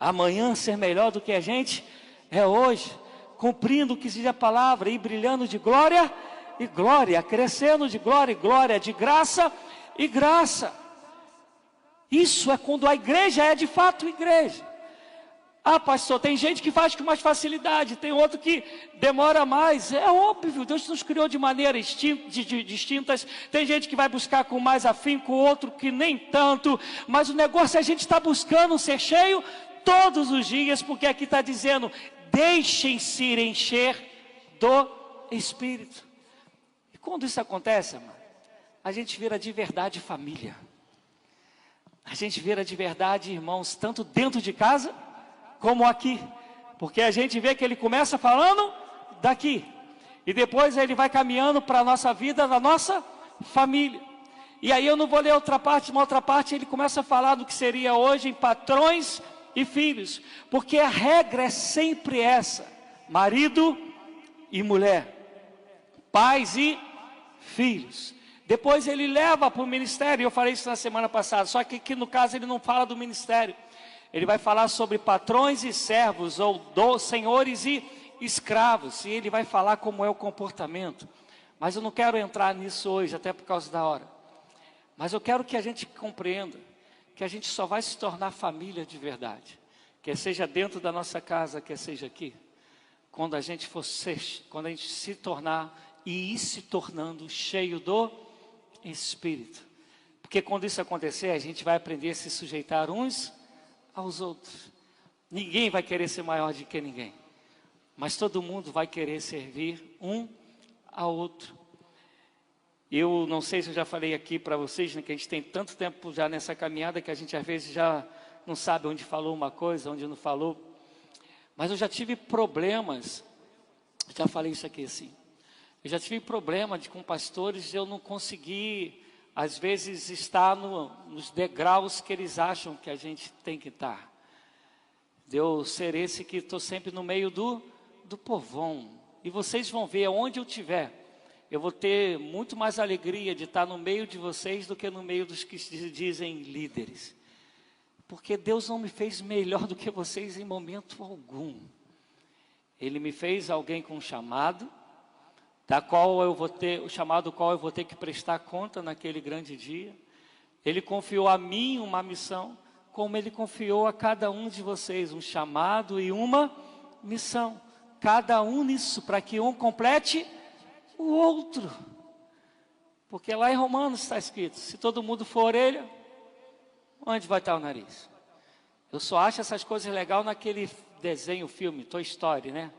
Amanhã ser melhor do que a gente é hoje. Cumprindo o que diz a palavra e brilhando de glória e glória. Crescendo de glória e glória. De graça e graça. Isso é quando a igreja é de fato igreja. Ah, pastor, tem gente que faz com mais facilidade, tem outro que demora mais. É óbvio, Deus nos criou de maneiras distintas. Tem gente que vai buscar com mais afinco, outro que nem tanto. Mas o negócio é a gente estar buscando ser cheio todos os dias, porque aqui está dizendo, deixem-se encher do Espírito. E quando isso acontece, amado, a gente vira de verdade família. A gente vira de verdade irmãos, tanto dentro de casa, como aqui, porque a gente vê que ele começa falando daqui, e depois ele vai caminhando para a nossa vida, na nossa família. E aí eu não vou ler outra parte, uma outra parte ele começa a falar do que seria hoje em patrões e filhos, porque a regra é sempre essa, marido e mulher, pais e filhos. Depois ele leva para o ministério, eu falei isso na semana passada, só que aqui no caso ele não fala do ministério. Ele vai falar sobre patrões e servos, ou senhores e escravos. E ele vai falar como é o comportamento. Mas eu não quero entrar nisso hoje, até por causa da hora. Mas eu quero que a gente compreenda que a gente só vai se tornar família de verdade, quer seja dentro da nossa casa, quer seja aqui, quando a gente quando a gente se tornar e ir se tornando cheio do Espírito. Porque quando isso acontecer, a gente vai aprender a se sujeitar uns aos outros. Ninguém vai querer ser maior do que ninguém, mas todo mundo vai querer servir um ao outro. Eu não sei se eu já falei aqui para vocês, né, que a gente tem tanto tempo já nessa caminhada que a gente às vezes já não sabe onde falou uma coisa, onde não falou. Mas eu já tive problemas, já falei isso aqui assim, eu já tive problema com pastores, eu não consegui, às vezes, estar nos degraus que eles acham que a gente tem que estar. De eu ser esse que estou sempre no meio do povão. E vocês vão ver, onde eu estiver, eu vou ter muito mais alegria de estar no meio de vocês do que no meio dos que se dizem líderes. Porque Deus não me fez melhor do que vocês em momento algum. Ele me fez alguém com chamado, da qual eu vou ter, o chamado qual eu vou ter que prestar conta naquele grande dia. Ele confiou a mim uma missão, como Ele confiou a cada um de vocês um chamado e uma missão. Cada um nisso, para que um complete o outro. Porque lá em Romanos está escrito, se todo mundo for orelha, onde vai estar o nariz? Eu só acho essas coisas legais naquele desenho, filme, Toy Story, né?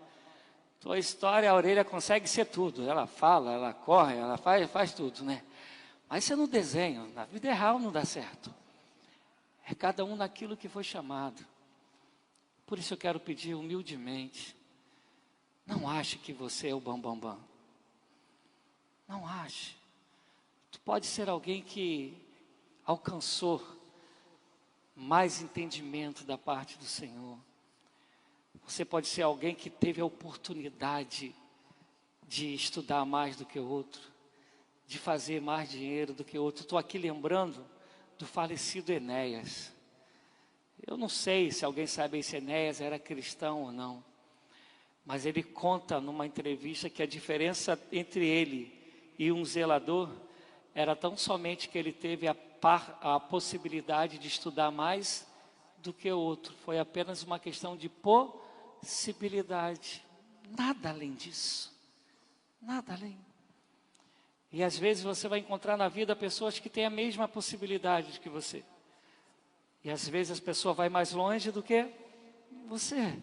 Toy Story, a orelha consegue ser tudo. Ela fala, ela corre, ela faz tudo, né? Mas isso é no desenho, na vida real não dá certo. É cada um naquilo que foi chamado. Por isso eu quero pedir humildemente, não ache que você é o bambambam. Não ache. Tu pode ser alguém que alcançou mais entendimento da parte do Senhor. Você pode ser alguém que teve a oportunidade de estudar mais do que o outro, de fazer mais dinheiro do que o outro. Estou aqui lembrando do falecido Enéas. Eu não sei se alguém sabe se Enéas era cristão ou não, mas ele conta numa entrevista que a diferença entre ele e um zelador era tão somente que ele teve a possibilidade de estudar mais do que o outro. Foi apenas uma questão de possibilidade, nada além disso, nada além. E às vezes você vai encontrar na vida pessoas que têm a mesma possibilidade que você, e às vezes a pessoa vai mais longe do que você,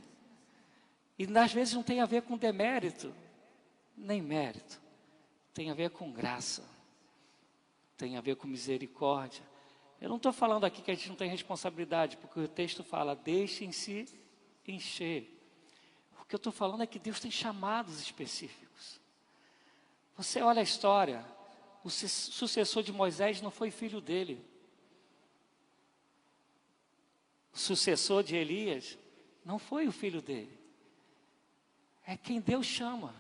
e às vezes não tem a ver com demérito, nem mérito, tem a ver com graça, tem a ver com misericórdia. Eu não estou falando aqui que a gente não tem responsabilidade, porque o texto fala, deixem-se encher. O que eu estou falando é que Deus tem chamados específicos. Você olha a história, o sucessor de Moisés não foi filho dele. O sucessor de Elias não foi o filho dele. É quem Deus chama,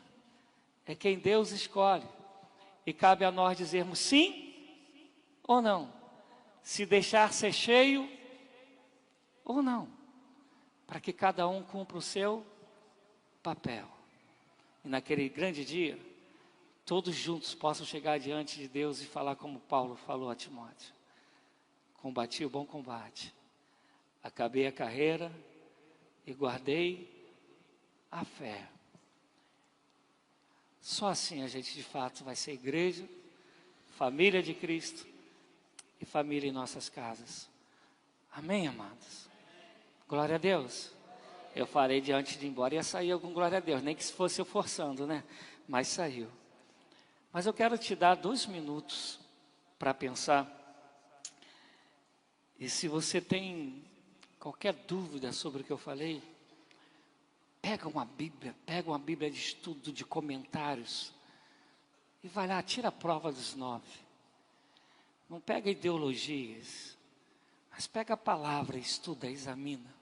é quem Deus escolhe. E cabe a nós dizermos sim ou não, se deixar ser cheio ou não, para que cada um cumpra o seu papel. E naquele grande dia, todos juntos possam chegar diante de Deus e falar como Paulo falou a Timóteo: combati o bom combate, acabei a carreira e guardei a fé. Só assim a gente de fato vai ser igreja, família de Cristo e família em nossas casas. Amém, amados? Glória a Deus. Eu falei de antes de ir embora, ia sair algum glória a Deus, nem que se fosse eu forçando, né? Mas saiu. Mas eu quero te dar 2 minutos para pensar. E se você tem qualquer dúvida sobre o que eu falei, pega uma Bíblia de estudo, de comentários, e vai lá, tira a prova dos 9. Não pega ideologias, mas pega a palavra, estuda, examina.